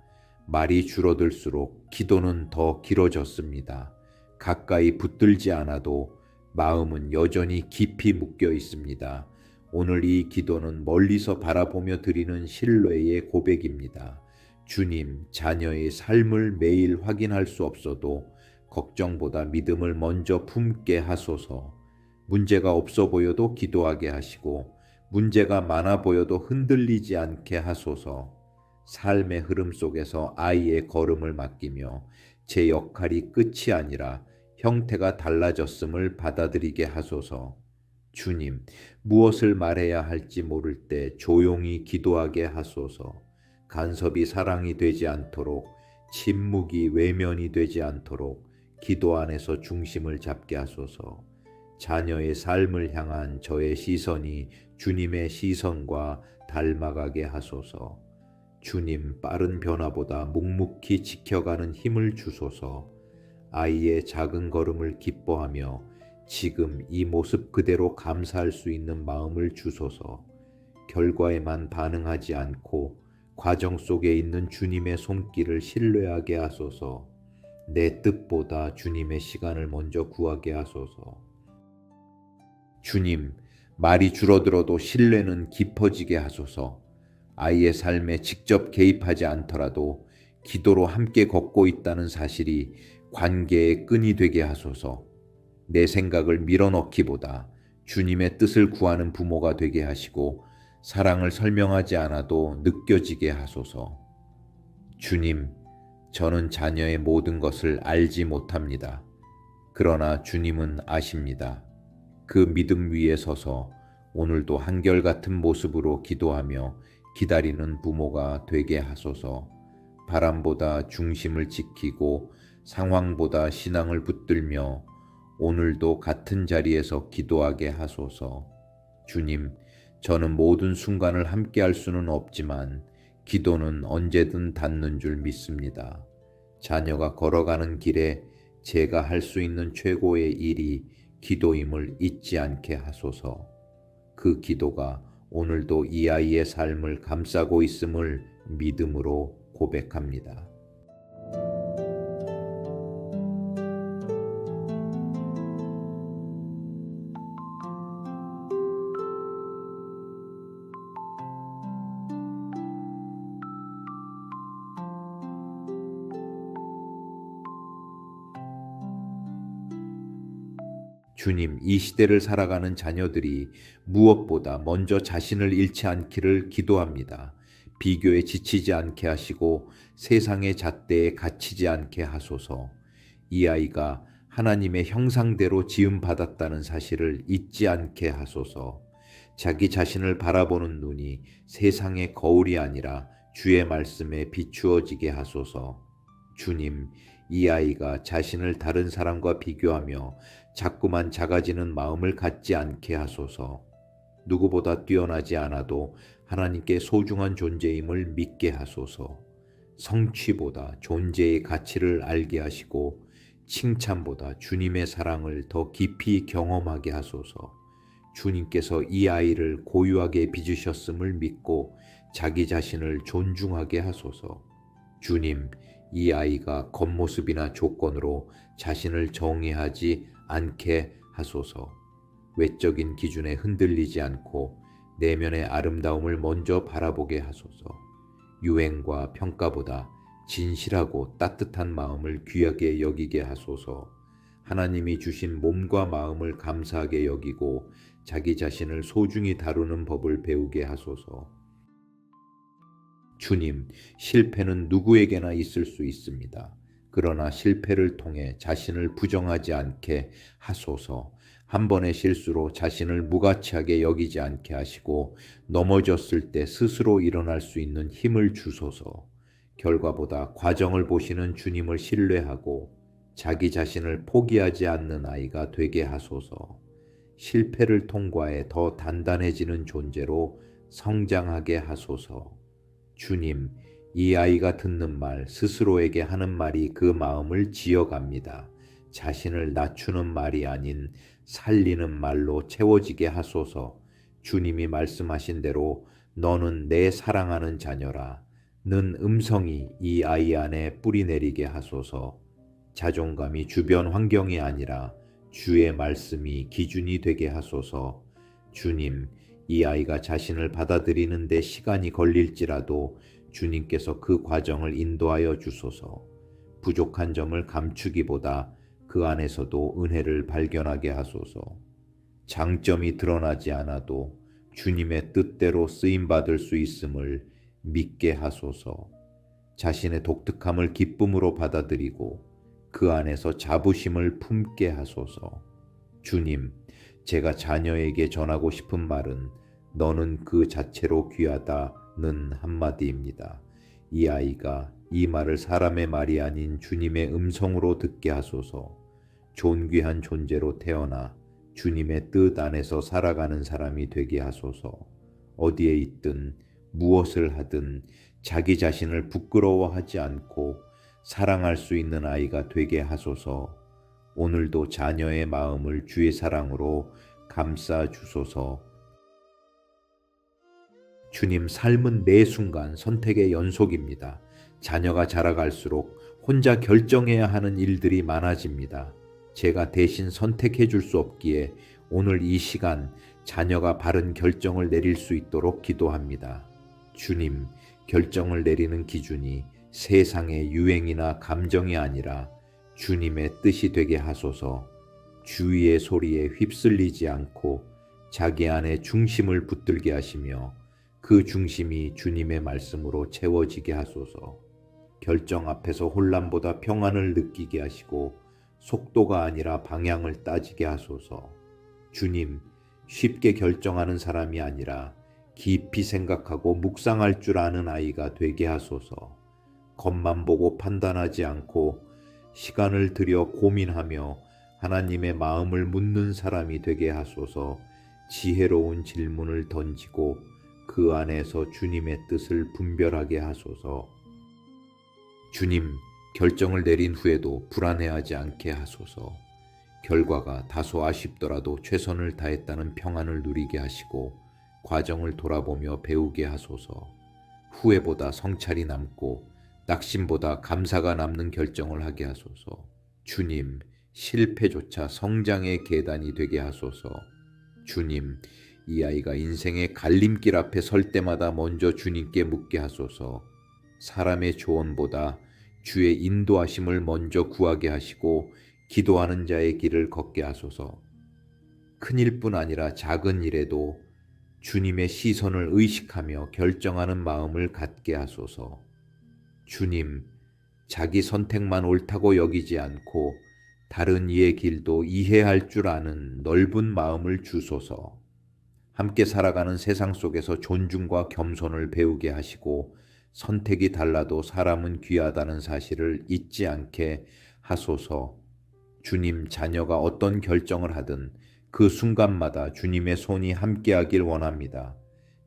말이 줄어들수록 기도는 더 길어졌습니다. 가까이 붙들지 않아도 마음은 여전히 깊이 묶여 있습니다. 오늘 이 기도는 멀리서 바라보며 드리는 신뢰의 고백입니다. 주님, 자녀의 삶을 매일 확인할 수 없어도 걱정보다 믿음을 먼저 품게 하소서. 문제가 없어 보여도 기도하게 하시고 문제가 많아 보여도 흔들리지 않게 하소서. 삶의 흐름 속에서 아이의 걸음을 맡기며 제 역할이 끝이 아니라 형태가 달라졌음을 받아들이게 하소서. 주님, 무엇을 말해야 할지 모를 때 조용히 기도하게 하소서. 간섭이 사랑이 되지 않도록, 침묵이 외면이 되지 않도록 기도 안에서 중심을 잡게 하소서. 자녀의 삶을 향한 저의 시선이 주님의 시선과 닮아가게 하소서. 주님, 빠른 변화보다 묵묵히 지켜가는 힘을 주소서. 아이의 작은 걸음을 기뻐하며 지금 이 모습 그대로 감사할 수 있는 마음을 주소서. 결과에만 반응하지 않고 과정 속에 있는 주님의 손길을 신뢰하게 하소서. 내 뜻보다 주님의 시간을 먼저 구하게 하소서. 주님, 말이 줄어들어도 신뢰는 깊어지게 하소서. 아이의 삶에 직접 개입하지 않더라도 기도로 함께 걷고 있다는 사실이 관계의 끈이 되게 하소서. 내 생각을 밀어넣기보다 주님의 뜻을 구하는 부모가 되게 하시고 사랑을 설명하지 않아도 느껴지게 하소서. 주님, 저는 자녀의 모든 것을 알지 못합니다. 그러나 주님은 아십니다. 그 믿음 위에 서서 오늘도 한결같은 모습으로 기도하며 기다리는 부모가 되게 하소서. 바람보다 중심을 지키고 상황보다 신앙을 붙들며 오늘도 같은 자리에서 기도하게 하소서. 주님, 저는 모든 순간을 함께 할 수는 없지만 기도는 언제든 닿는 줄 믿습니다. 자녀가 걸어가는 길에 제가 할 수 있는 최고의 일이 기도임을 잊지 않게 하소서. 그 기도가 오늘도 이 아이의 삶을 감싸고 있음을 믿음으로 고백합니다. 주님, 이 시대를 살아가는 자녀들이 무엇보다 먼저 자신을 잃지 않기를 기도합니다. 비교에 지치지 않게 하시고 세상의 잣대에 갇히지 않게 하소서. 이 아이가 하나님의 형상대로 지음받았다는 사실을 잊지 않게 하소서. 자기 자신을 바라보는 눈이 세상의 거울이 아니라 주의 말씀에 비추어지게 하소서. 주님, 이 아이가 자신을 다른 사람과 비교하며 자꾸만 작아지는 마음을 갖지 않게 하소서. 누구보다 뛰어나지 않아도 하나님께 소중한 존재임을 믿게 하소서. 성취보다 존재의 가치를 알게 하시고 칭찬보다 주님의 사랑을 더 깊이 경험하게 하소서. 주님께서 이 아이를 고유하게 빚으셨음을 믿고 자기 자신을 존중하게 하소서. 주님, 이 아이가 겉모습이나 조건으로 자신을 정의하지 않게 하소서. 외적인 기준에 흔들리지 않고 내면의 아름다움을 먼저 바라보게 하소서. 유행과 평가보다 진실하고 따뜻한 마음을 귀하게 여기게 하소서. 하나님이 주신 몸과 마음을 감사하게 여기고 자기 자신을 소중히 다루는 법을 배우게 하소서. 주님, 실패는 누구에게나 있을 수 있습니다. 그러나 실패를 통해 자신을 부정하지 않게 하소서. 한 번의 실수로 자신을 무가치하게 여기지 않게 하시고 넘어졌을 때 스스로 일어날 수 있는 힘을 주소서. 결과보다 과정을 보시는 주님을 신뢰하고 자기 자신을 포기하지 않는 아이가 되게 하소서. 실패를 통과해 더 단단해지는 존재로 성장하게 하소서. 주님, 이 아이가 듣는 말, 스스로에게 하는 말이 그 마음을 지어갑니다. 자신을 낮추는 말이 아닌 살리는 말로 채워지게 하소서. 주님이 말씀하신 대로 너는 내 사랑하는 자녀라. 는 음성이 이 아이 안에 뿌리내리게 하소서. 자존감이 주변 환경이 아니라 주의 말씀이 기준이 되게 하소서. 주님, 이 아이가 자신을 받아들이는 데 시간이 걸릴지라도 주님께서 그 과정을 인도하여 주소서. 부족한 점을 감추기보다 그 안에서도 은혜를 발견하게 하소서. 장점이 드러나지 않아도 주님의 뜻대로 쓰임받을 수 있음을 믿게 하소서. 자신의 독특함을 기쁨으로 받아들이고 그 안에서 자부심을 품게 하소서. 주님, 제가 자녀에게 전하고 싶은 말은 너는 그 자체로 귀하다는 한마디입니다. 이 아이가 이 말을 사람의 말이 아닌 주님의 음성으로 듣게 하소서. 존귀한 존재로 태어나 주님의 뜻 안에서 살아가는 사람이 되게 하소서. 어디에 있든 무엇을 하든 자기 자신을 부끄러워하지 않고 사랑할 수 있는 아이가 되게 하소서. 오늘도 자녀의 마음을 주의 사랑으로 감싸 주소서. 주님, 삶은 매 순간 선택의 연속입니다. 자녀가 자라갈수록 혼자 결정해야 하는 일들이 많아집니다. 제가 대신 선택해 줄 수 없기에 오늘 이 시간 자녀가 바른 결정을 내릴 수 있도록 기도합니다. 주님, 결정을 내리는 기준이 세상의 유행이나 감정이 아니라 주님의 뜻이 되게 하소서. 주위의 소리에 휩쓸리지 않고 자기 안에 중심을 붙들게 하시며 그 중심이 주님의 말씀으로 채워지게 하소서. 결정 앞에서 혼란보다 평안을 느끼게 하시고 속도가 아니라 방향을 따지게 하소서. 주님, 쉽게 결정하는 사람이 아니라 깊이 생각하고 묵상할 줄 아는 아이가 되게 하소서. 겉만 보고 판단하지 않고 시간을 들여 고민하며 하나님의 마음을 묻는 사람이 되게 하소서. 지혜로운 질문을 던지고 그 안에서 주님의 뜻을 분별하게 하소서. 주님, 결정을 내린 후에도 불안해하지 않게 하소서. 결과가 다소 아쉽더라도 최선을 다했다는 평안을 누리게 하시고 과정을 돌아보며 배우게 하소서. 후회보다 성찰이 남고 낙심보다 감사가 남는 결정을 하게 하소서. 주님, 실패조차 성장의 계단이 되게 하소서. 주님, 이 아이가 인생의 갈림길 앞에 설 때마다 먼저 주님께 묻게 하소서. 사람의 조언보다 주의 인도하심을 먼저 구하게 하시고 기도하는 자의 길을 걷게 하소서. 큰 일뿐 아니라 작은 일에도 주님의 시선을 의식하며 결정하는 마음을 갖게 하소서. 주님, 자기 선택만 옳다고 여기지 않고 다른 이의 길도 이해할 줄 아는 넓은 마음을 주소서. 함께 살아가는 세상 속에서 존중과 겸손을 배우게 하시고 선택이 달라도 사람은 귀하다는 사실을 잊지 않게 하소서. 주님, 자녀가 어떤 결정을 하든 그 순간마다 주님의 손이 함께하길 원합니다.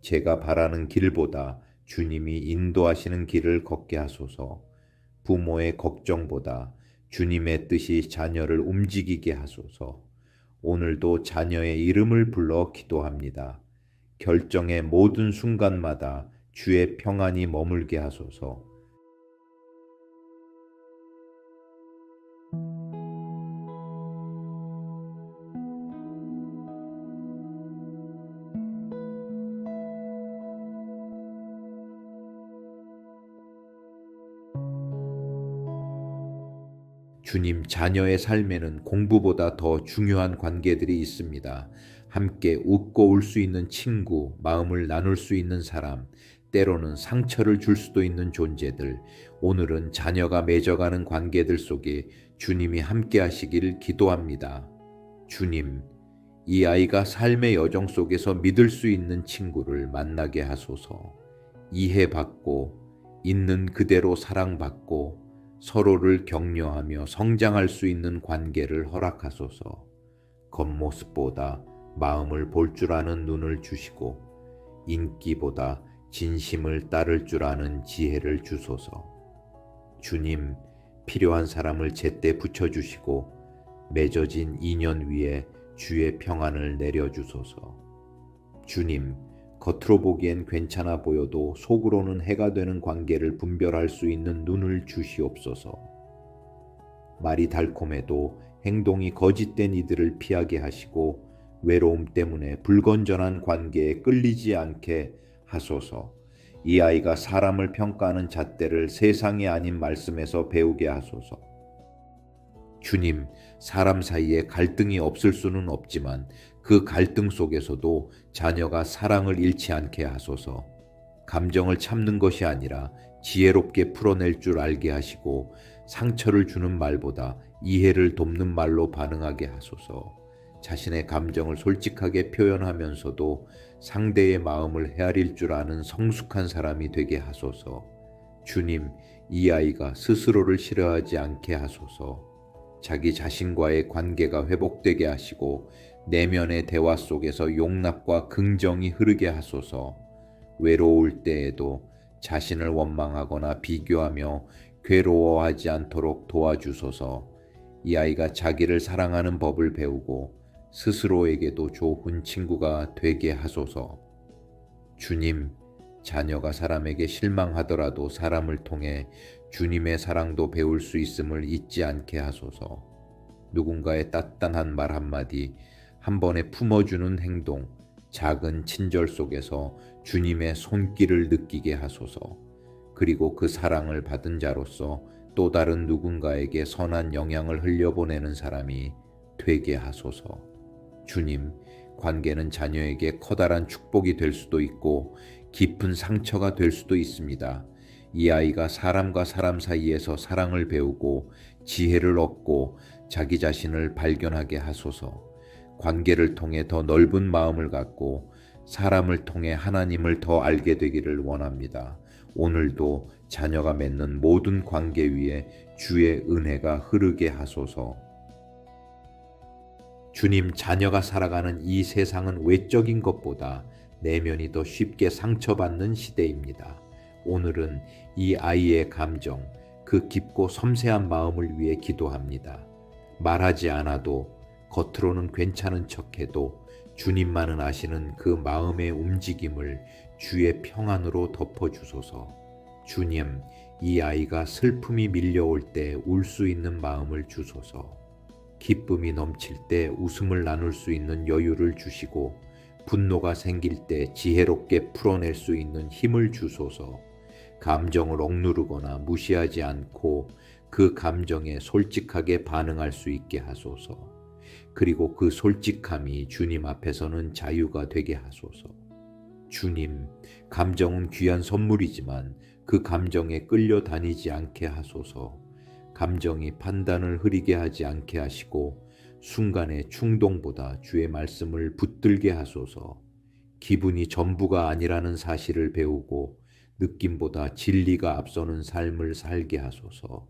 제가 바라는 길보다 주님이 인도하시는 길을 걷게 하소서. 부모의 걱정보다 주님의 뜻이 자녀를 움직이게 하소서. 오늘도 자녀의 이름을 불러 기도합니다. 결정의 모든 순간마다 주의 평안이 머물게 하소서. 주님, 자녀의 삶에는 공부보다 더 중요한 관계들이 있습니다. 함께 웃고 울 수 있는 친구, 마음을 나눌 수 있는 사람, 때로는 상처를 줄 수도 있는 존재들. 오늘은 자녀가 맺어가는 관계들 속에 주님이 함께 하시길 기도합니다. 주님, 이 아이가 삶의 여정 속에서 믿을 수 있는 친구를 만나게 하소서. 이해받고 있는 그대로 사랑받고 서로를 격려하며 성장할 수 있는 관계를 허락하소서. 겉모습보다 마음을 볼 줄 아는 눈을 주시고 인기보다 진심을 따를 줄 아는 지혜를 주소서. 주님, 필요한 사람을 제때 붙여주시고 맺어진 인연 위에 주의 평안을 내려주소서. 주님, 겉으로 보기엔 괜찮아 보여도 속으로는 해가 되는 관계를 분별할 수 있는 눈을 주시옵소서. 말이 달콤해도 행동이 거짓된 이들을 피하게 하시고 외로움 때문에 불건전한 관계에 끌리지 않게 하소서. 이 아이가 사람을 평가하는 잣대를 세상이 아닌 말씀에서 배우게 하소서. 주님, 사람 사이에 갈등이 없을 수는 없지만 그 갈등 속에서도 자녀가 사랑을 잃지 않게 하소서. 감정을 참는 것이 아니라 지혜롭게 풀어낼 줄 알게 하시고 상처를 주는 말보다 이해를 돕는 말로 반응하게 하소서. 자신의 감정을 솔직하게 표현하면서도 상대의 마음을 헤아릴 줄 아는 성숙한 사람이 되게 하소서. 주님, 이 아이가 스스로를 싫어하지 않게 하소서. 자기 자신과의 관계가 회복되게 하시고 내면의 대화 속에서 용납과 긍정이 흐르게 하소서. 외로울 때에도 자신을 원망하거나 비교하며 괴로워하지 않도록 도와주소서. 이 아이가 자기를 사랑하는 법을 배우고 스스로에게도 좋은 친구가 되게 하소서. 주님, 자녀가 사람에게 실망하더라도 사람을 통해 주님의 사랑도 배울 수 있음을 잊지 않게 하소서. 누군가의 따뜻한 말 한마디, 한 번에 품어주는 행동, 작은 친절 속에서 주님의 손길을 느끼게 하소서. 그리고 그 사랑을 받은 자로서 또 다른 누군가에게 선한 영향을 흘려보내는 사람이 되게 하소서. 주님, 관계는 자녀에게 커다란 축복이 될 수도 있고 깊은 상처가 될 수도 있습니다. 이 아이가 사람과 사람 사이에서 사랑을 배우고 지혜를 얻고 자기 자신을 발견하게 하소서. 관계를 통해 더 넓은 마음을 갖고 사람을 통해 하나님을 더 알게 되기를 원합니다. 오늘도 자녀가 맺는 모든 관계 위에 주의 은혜가 흐르게 하소서. 주님, 자녀가 살아가는 이 세상은 외적인 것보다 내면이 더 쉽게 상처받는 시대입니다. 오늘은 이 아이의 감정, 그 깊고 섬세한 마음을 위해 기도합니다. 말하지 않아도 겉으로는 괜찮은 척해도 주님만은 아시는 그 마음의 움직임을 주의 평안으로 덮어주소서. 주님, 이 아이가 슬픔이 밀려올 때 울 수 있는 마음을 주소서. 기쁨이 넘칠 때 웃음을 나눌 수 있는 여유를 주시고 분노가 생길 때 지혜롭게 풀어낼 수 있는 힘을 주소서. 감정을 억누르거나 무시하지 않고 그 감정에 솔직하게 반응할 수 있게 하소서. 그리고 그 솔직함이 주님 앞에서는 자유가 되게 하소서. 주님, 감정은 귀한 선물이지만 그 감정에 끌려다니지 않게 하소서. 감정이 판단을 흐리게 하지 않게 하시고 순간의 충동보다 주의 말씀을 붙들게 하소서. 기분이 전부가 아니라는 사실을 배우고 느낌보다 진리가 앞서는 삶을 살게 하소서.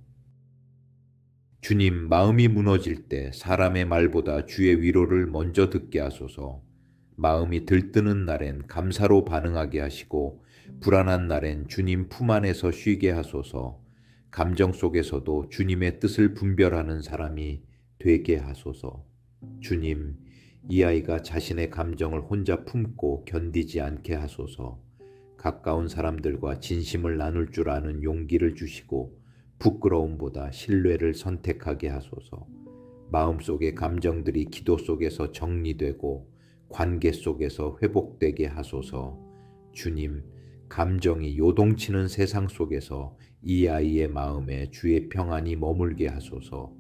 주님, 마음이 무너질 때 사람의 말보다 주의 위로를 먼저 듣게 하소서. 마음이 들뜨는 날엔 감사로 반응하게 하시고 불안한 날엔 주님 품 안에서 쉬게 하소서. 감정 속에서도 주님의 뜻을 분별하는 사람이 되게 하소서. 주님, 이 아이가 자신의 감정을 혼자 품고 견디지 않게 하소서. 가까운 사람들과 진심을 나눌 줄 아는 용기를 주시고 부끄러움보다 신뢰를 선택하게 하소서. 마음속의 감정들이 기도 속에서 정리되고 관계 속에서 회복되게 하소서. 주님, 감정이 요동치는 세상 속에서 이 아이의 마음에 주의 평안이 머물게 하소서.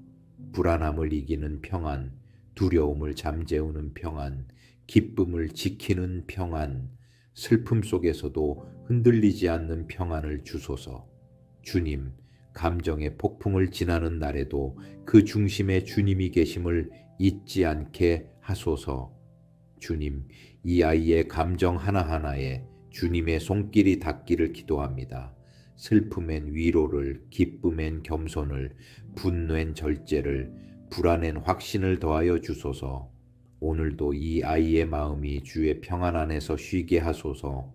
불안함을 이기는 평안, 두려움을 잠재우는 평안, 기쁨을 지키는 평안, 슬픔 속에서도 흔들리지 않는 평안을 주소서. 주님, 감정의 폭풍을 지나는 날에도 그 중심에 주님이 계심을 잊지 않게 하소서. 주님, 이 아이의 감정 하나하나에 주님의 손길이 닿기를 기도합니다. 슬픔엔 위로를, 기쁨엔 겸손을, 분노엔 절제를, 불안엔 확신을 더하여 주소서. 오늘도 이 아이의 마음이 주의 평안 안에서 쉬게 하소서.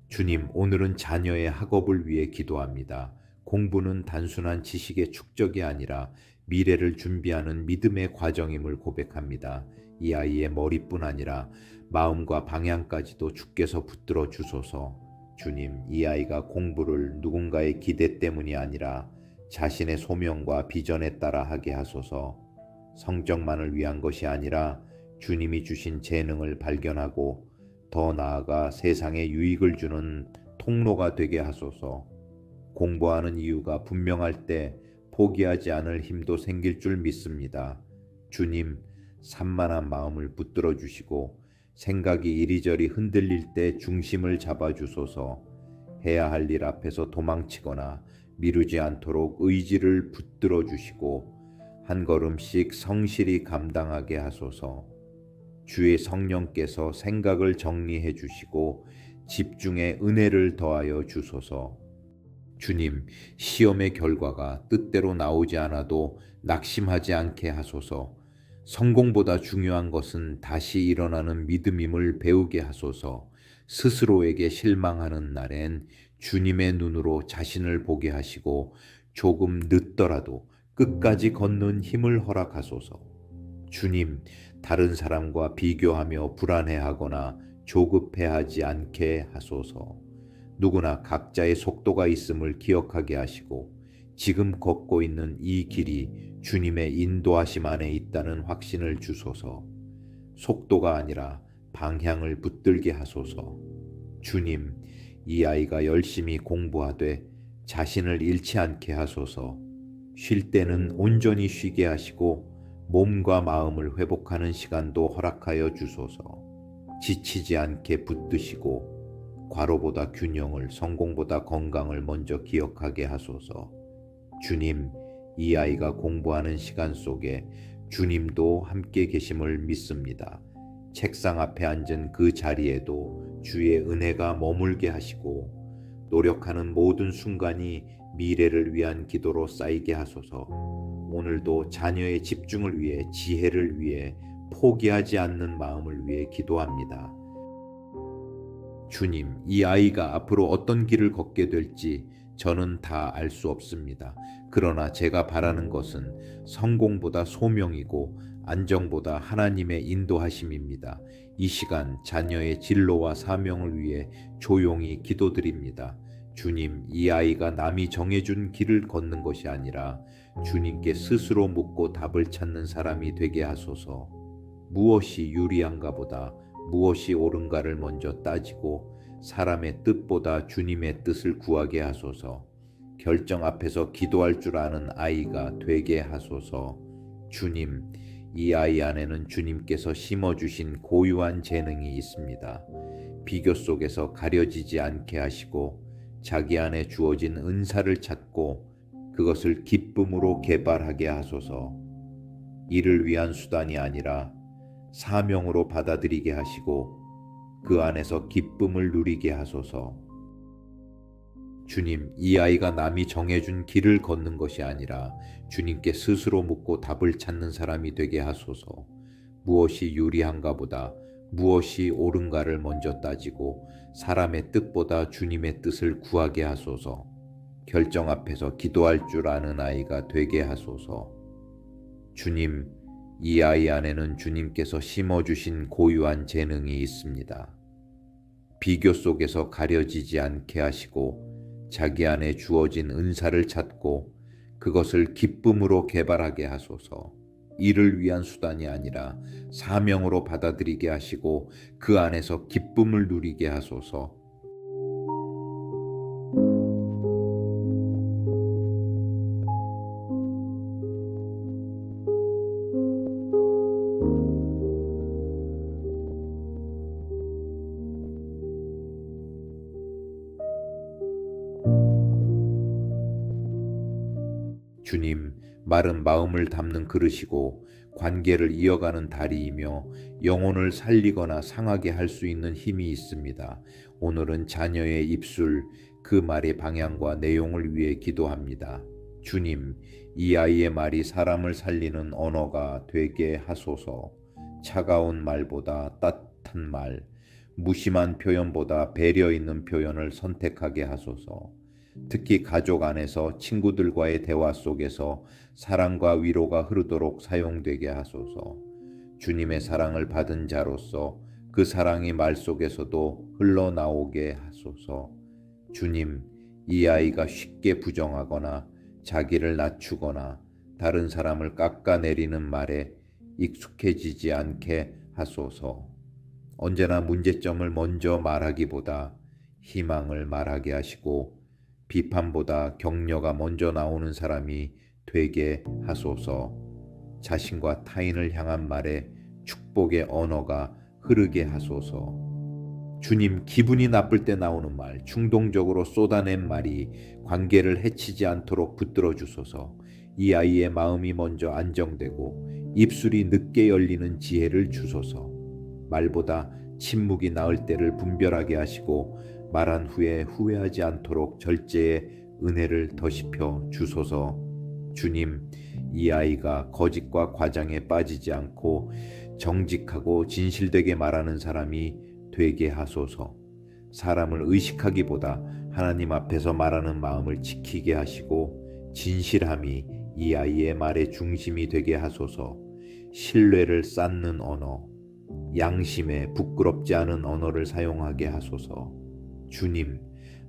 주님, 오늘은 자녀의 학업을 위해 기도합니다. 공부는 단순한 지식의 축적이 아니라 미래를 준비하는 믿음의 과정임을 고백합니다. 이 아이의 머리뿐 아니라 마음과 방향까지도 주께서 붙들어 주소서. 주님, 이 아이가 공부를 누군가의 기대 때문이 아니라 자신의 소명과 비전에 따라 하게 하소서. 성적만을 위한 것이 아니라 주님이 주신 재능을 발견하고 더 나아가 세상에 유익을 주는 통로가 되게 하소서. 공부하는 이유가 분명할 때 포기하지 않을 힘도 생길 줄 믿습니다. 주님, 산만한 마음을 붙들어 주시고 생각이 이리저리 흔들릴 때 중심을 잡아 주소서. 해야 할 일 앞에서 도망치거나 미루지 않도록 의지를 붙들어 주시고 한 걸음씩 성실히 감당하게 하소서. 주의 성령께서 생각을 정리해 주시고 집중의 은혜를 더하여 주소서. 주님, 시험의 결과가 뜻대로 나오지 않아도 낙심하지 않게 하소서. 성공보다 중요한 것은 다시 일어나는 믿음임을 배우게 하소서. 스스로에게 실망하는 날엔 주님의 눈으로 자신을 보게 하시고 조금 늦더라도 끝까지 걷는 힘을 허락하소서. 주님, 다른 사람과 비교하며 불안해하거나 조급해하지 않게 하소서. 누구나 각자의 속도가 있음을 기억하게 하시고 지금 걷고 있는 이 길이 주님의 인도하심 안에 있다는 확신을 주소서. 속도가 아니라 방향을 붙들게 하소서. 주님, 이 아이가 열심히 공부하되 자신을 잃지 않게 하소서. 쉴 때는 온전히 쉬게 하시고 몸과 마음을 회복하는 시간도 허락하여 주소서. 지치지 않게 붙드시고 과로보다 균형을, 성공보다 건강을 먼저 기억하게 하소서. 주님, 이 아이가 공부하는 시간 속에 주님도 함께 계심을 믿습니다. 책상 앞에 앉은 그 자리에도 주의 은혜가 머물게 하시고 노력하는 모든 순간이 미래를 위한 기도로 쌓이게 하소서. 오늘도 자녀의 집중을 위해, 지혜를 위해, 포기하지 않는 마음을 위해 기도합니다. 주님, 이 아이가 앞으로 어떤 길을 걷게 될지 저는 다 알 수 없습니다. 그러나 제가 바라는 것은 성공보다 소명이고 안정보다 하나님의 인도하심입니다. 이 시간 자녀의 진로와 사명을 위해 조용히 기도드립니다. 주님, 이 아이가 남이 정해준 길을 걷는 것이 아니라 주님께 스스로 묻고 답을 찾는 사람이 되게 하소서. 무엇이 유리한가 보다 무엇이 옳은가를 먼저 따지고 사람의 뜻보다 주님의 뜻을 구하게 하소서. 결정 앞에서 기도할 줄 아는 아이가 되게 하소서. 주님, 이 아이 안에는 주님께서 심어주신 고유한 재능이 있습니다. 비교 속에서 가려지지 않게 하시고 자기 안에 주어진 은사를 찾고 그것을 기쁨으로 개발하게 하소서. 이를 위한 수단이 아니라 사명으로 받아들이게 하시고 그 안에서 기쁨을 누리게 하소서. 주님, 이 아이가 남이 정해준 길을 걷는 것이 아니라 주님께 스스로 묻고 답을 찾는 사람이 되게 하소서. 무엇이 유리한가 보다 무엇이 옳은가를 먼저 따지고 사람의 뜻보다 주님의 뜻을 구하게 하소서. 결정 앞에서 기도할 줄 아는 아이가 되게 하소서. 주님, 이 아이 안에는 주님께서 심어주신 고유한 재능이 있습니다. 비교 속에서 가려지지 않게 하시고 자기 안에 주어진 은사를 찾고 그것을 기쁨으로 개발하게 하소서. 이를 위한 수단이 아니라 사명으로 받아들이게 하시고 그 안에서 기쁨을 누리게 하소서. 주님, 마른 마음을 담는 그릇이고 관계를 이어가는 다리이며 영혼을 살리거나 상하게 할 수 있는 힘이 있습니다. 오늘은 자녀의 입술, 그 말의 방향과 내용을 위해 기도합니다. 주님, 이 아이의 말이 사람을 살리는 언어가 되게 하소서. 차가운 말보다 따뜻한 말, 무심한 표현보다 배려 있는 표현을 선택하게 하소서. 특히 가족 안에서 친구들과의 대화 속에서 사랑과 위로가 흐르도록 사용되게 하소서. 주님의 사랑을 받은 자로서 그 사랑이 말 속에서도 흘러나오게 하소서. 주님, 이 아이가 쉽게 부정하거나 자기를 낮추거나 다른 사람을 깎아내리는 말에 익숙해지지 않게 하소서. 언제나 문제점을 먼저 말하기보다 희망을 말하게 하시고 비판보다 격려가 먼저 나오는 사람이 되게 하소서. 자신과 타인을 향한 말에 축복의 언어가 흐르게 하소서. 주님, 기분이 나쁠 때 나오는 말, 충동적으로 쏟아낸 말이 관계를 해치지 않도록 붙들어 주소서. 이 아이의 마음이 먼저 안정되고 입술이 늦게 열리는 지혜를 주소서. 말보다 침묵이 나을 때를 분별하게 하시고 말한 후에 후회하지 않도록 절제의 은혜를 더시펴 주소서. 주님, 이 아이가 거짓과 과장에 빠지지 않고 정직하고 진실되게 말하는 사람이 되게 하소서. 사람을 의식하기보다 하나님 앞에서 말하는 마음을 지키게 하시고 진실함이 이 아이의 말의 중심이 되게 하소서. 신뢰를 쌓는 언어, 양심에 부끄럽지 않은 언어를 사용하게 하소서. 주님,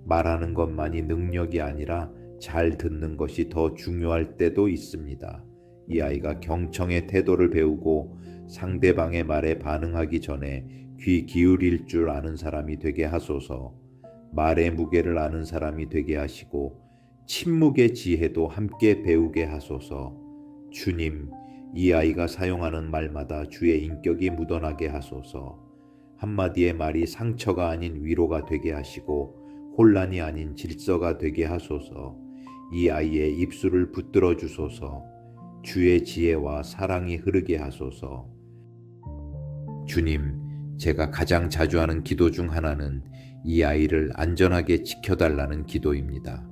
말하는 것만이 능력이 아니라 잘 듣는 것이 더 중요할 때도 있습니다. 이 아이가 경청의 태도를 배우고 상대방의 말에 반응하기 전에 귀 기울일 줄 아는 사람이 되게 하소서. 말의 무게를 아는 사람이 되게 하시고 침묵의 지혜도 함께 배우게 하소서. 주님, 이 아이가 사용하는 말마다 주의 인격이 묻어나게 하소서. 한마디의 말이 상처가 아닌 위로가 되게 하시고 혼란이 아닌 질서가 되게 하소서. 이 아이의 입술을 붙들어 주소서. 주의 지혜와 사랑이 흐르게 하소서. 주님, 제가 가장 자주 하는 기도 중 하나는 이 아이를 안전하게 지켜달라는 기도입니다.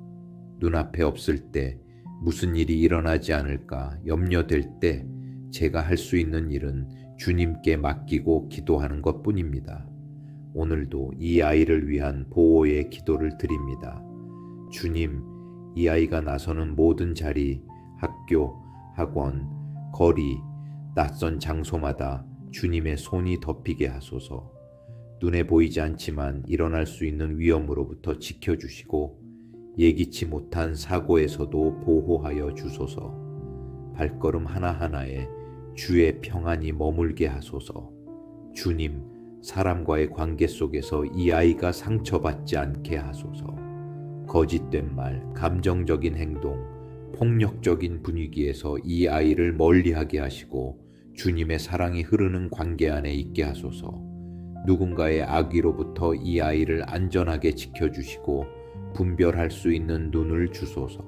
눈앞에 없을 때 무슨 일이 일어나지 않을까 염려될 때 제가 할 수 있는 일은 주님께 맡기고 기도하는 것뿐입니다. 오늘도 이 아이를 위한 보호의 기도를 드립니다. 주님, 이 아이가 나서는 모든 자리, 학교, 학원, 거리, 낯선 장소마다 주님의 손이 덮이게 하소서. 눈에 보이지 않지만 일어날 수 있는 위험으로부터 지켜주시고 예기치 못한 사고에서도 보호하여 주소서. 발걸음 하나하나에 주의 평안이 머물게 하소서. 주님, 사람과의 관계 속에서 이 아이가 상처받지 않게 하소서. 거짓된 말, 감정적인 행동, 폭력적인 분위기에서 이 아이를 멀리하게 하시고 주님의 사랑이 흐르는 관계 안에 있게 하소서. 누군가의 악의로부터 이 아이를 안전하게 지켜주시고 분별할 수 있는 눈을 주소서.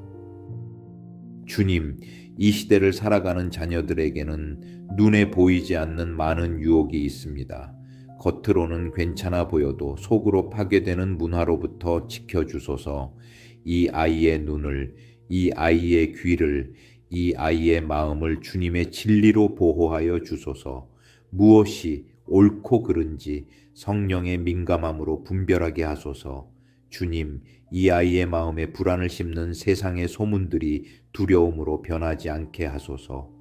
주님, 이 시대를 살아가는 자녀들에게는 눈에 보이지 않는 많은 유혹이 있습니다. 겉으로는 괜찮아 보여도 속으로 파괴되는 문화로부터 지켜주소서. 이 아이의 눈을, 이 아이의 귀를, 이 아이의 마음을 주님의 진리로 보호하여 주소서. 무엇이 옳고 그른지 성령의 민감함으로 분별하게 하소서. 주님, 이 아이의 마음에 불안을 심는 세상의 소문들이 두려움으로 변하지 않게 하소서.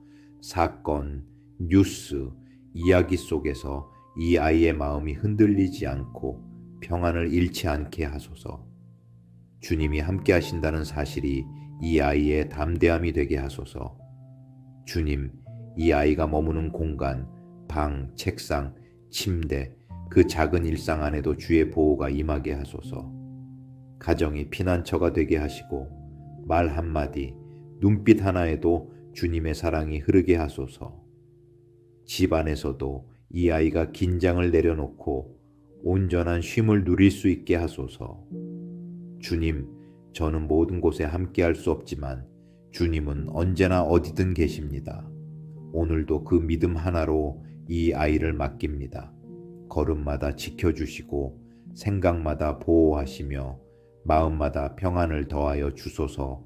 사건, 뉴스, 이야기 속에서 이 아이의 마음이 흔들리지 않고 평안을 잃지 않게 하소서. 주님이 함께 하신다는 사실이 이 아이의 담대함이 되게 하소서. 주님, 이 아이가 머무는 공간, 방, 책상, 침대, 그 작은 일상 안에도 주의 보호가 임하게 하소서. 가정이 피난처가 되게 하시고 말 한마디, 눈빛 하나에도 주님의 사랑이 흐르게 하소서. 집 안에서도 이 아이가 긴장을 내려놓고 온전한 쉼을 누릴 수 있게 하소서. 주님, 저는 모든 곳에 함께할 수 없지만 주님은 언제나 어디든 계십니다. 오늘도 그 믿음 하나로 이 아이를 맡깁니다. 걸음마다 지켜주시고 생각마다 보호하시며 마음마다 평안을 더하여 주소서.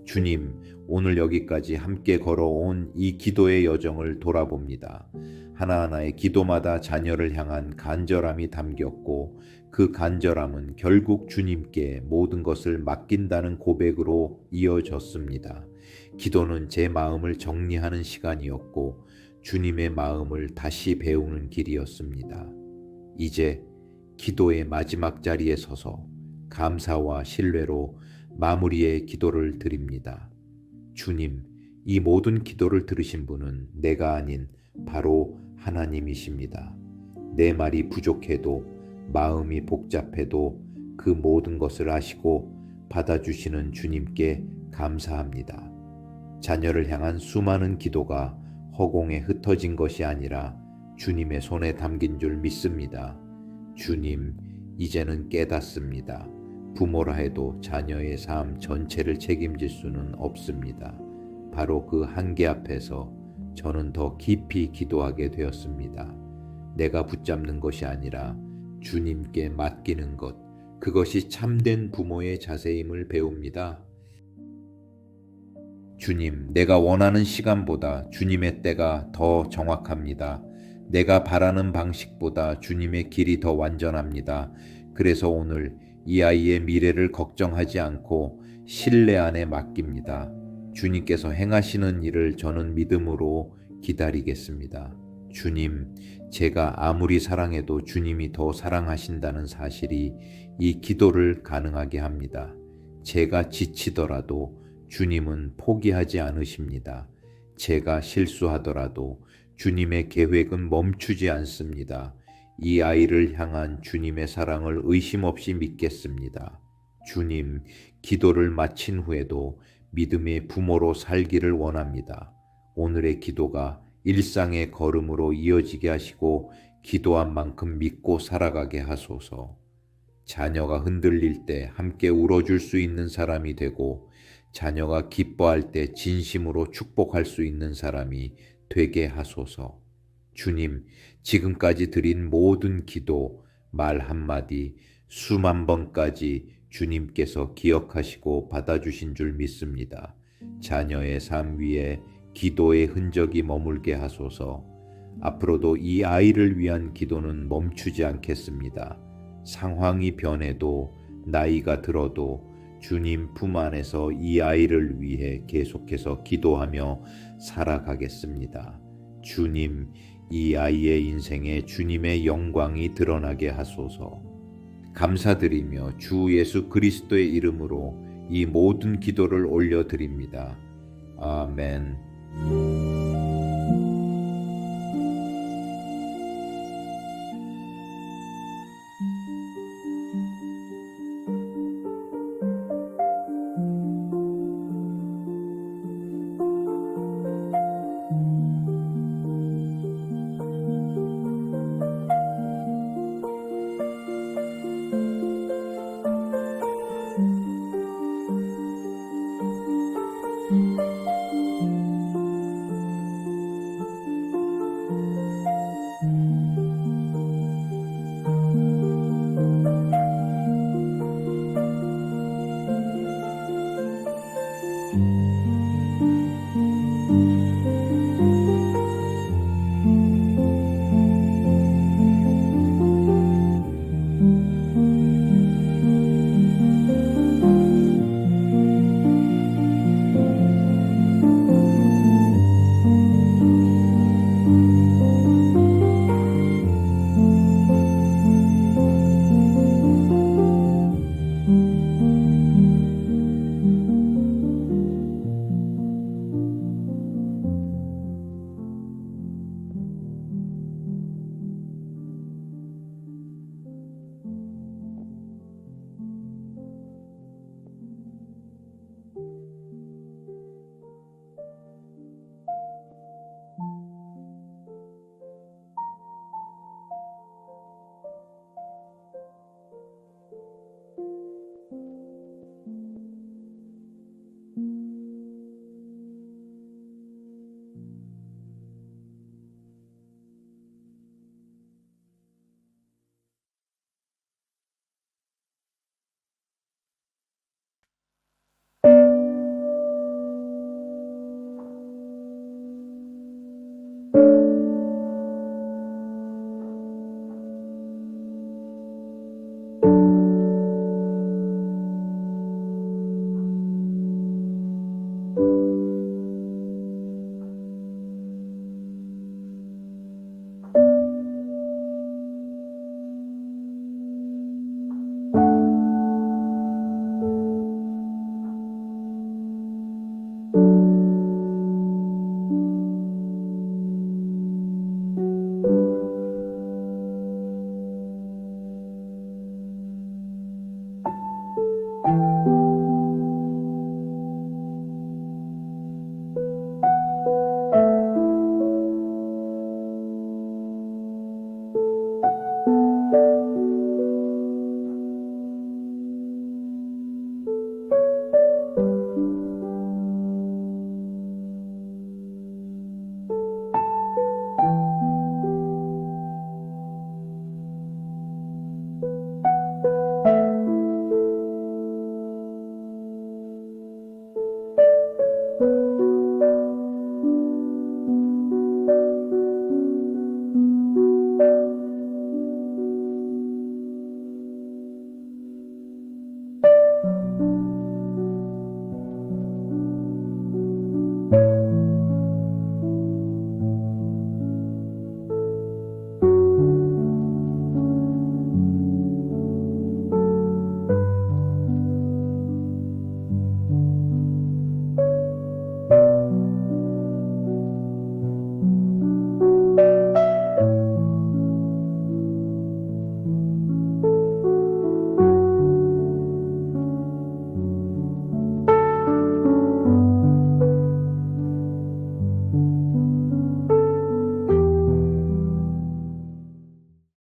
주님, 오늘 여기까지 함께 걸어온 이 기도의 여정을 돌아봅니다. 하나하나의 기도마다 자녀를 향한 간절함이 담겼고 그 간절함은 결국 주님께 모든 것을 맡긴다는 고백으로 이어졌습니다. 기도는 제 마음을 정리하는 시간이었고 주님의 마음을 다시 배우는 길이었습니다. 이제 기도의 마지막 자리에 서서 감사와 신뢰로 마무리의 기도를 드립니다. 주님, 이 모든 기도를 들으신 분은 내가 아닌 바로 하나님이십니다. 내 말이 부족해도 마음이 복잡해도 그 모든 것을 아시고 받아주시는 주님께 감사합니다. 자녀를 향한 수많은 기도가 허공에 흩어진 것이 아니라 주님의 손에 담긴 줄 믿습니다. 주님, 이제는 깨닫습니다. 부모라 해도 자녀의 삶 전체를 책임질 수는 없습니다. 바로 그 한계 앞에서 저는 더 깊이 기도하게 되었습니다. 내가 붙잡는 것이 아니라 주님께 맡기는 것, 그것이 참된 부모의 자세임을 배웁니다. 주님, 내가 원하는 시간보다 주님의 때가 더 정확합니다. 내가 바라는 방식보다 주님의 길이 더 완전합니다. 그래서 오늘 이 아이의 미래를 걱정하지 않고 신뢰 안에 맡깁니다. 주님께서 행하시는 일을 저는 믿음으로 기다리겠습니다. 주님, 제가 아무리 사랑해도 주님이 더 사랑하신다는 사실이 이 기도를 가능하게 합니다. 제가 지치더라도 주님은 포기하지 않으십니다. 제가 실수하더라도 주님의 계획은 멈추지 않습니다. 이 아이를 향한 주님의 사랑을 의심 없이 믿겠습니다. 주님, 기도를 마친 후에도 믿음의 부모로 살기를 원합니다. 오늘의 기도가 일상의 걸음으로 이어지게 하시고 기도한 만큼 믿고 살아가게 하소서. 자녀가 흔들릴 때 함께 울어줄 수 있는 사람이 되고 자녀가 기뻐할 때 진심으로 축복할 수 있는 사람이 되게 하소서. 주님, 지금까지 드린 모든 기도, 말 한마디, 수만 번까지 주님께서 기억하시고 받아주신 줄 믿습니다. 자녀의 삶 위에 기도의 흔적이 머물게 하소서. 앞으로도 이 아이를 위한 기도는 멈추지 않겠습니다. 상황이 변해도 나이가 들어도 주님 품 안에서 이 아이를 위해 계속해서 기도하며 살아가겠습니다. 주님, 이 아이의 인생에 주님의 영광이 드러나게 하소서. 감사드리며 주 예수 그리스도의 이름으로 이 모든 기도를 올려드립니다. 아멘.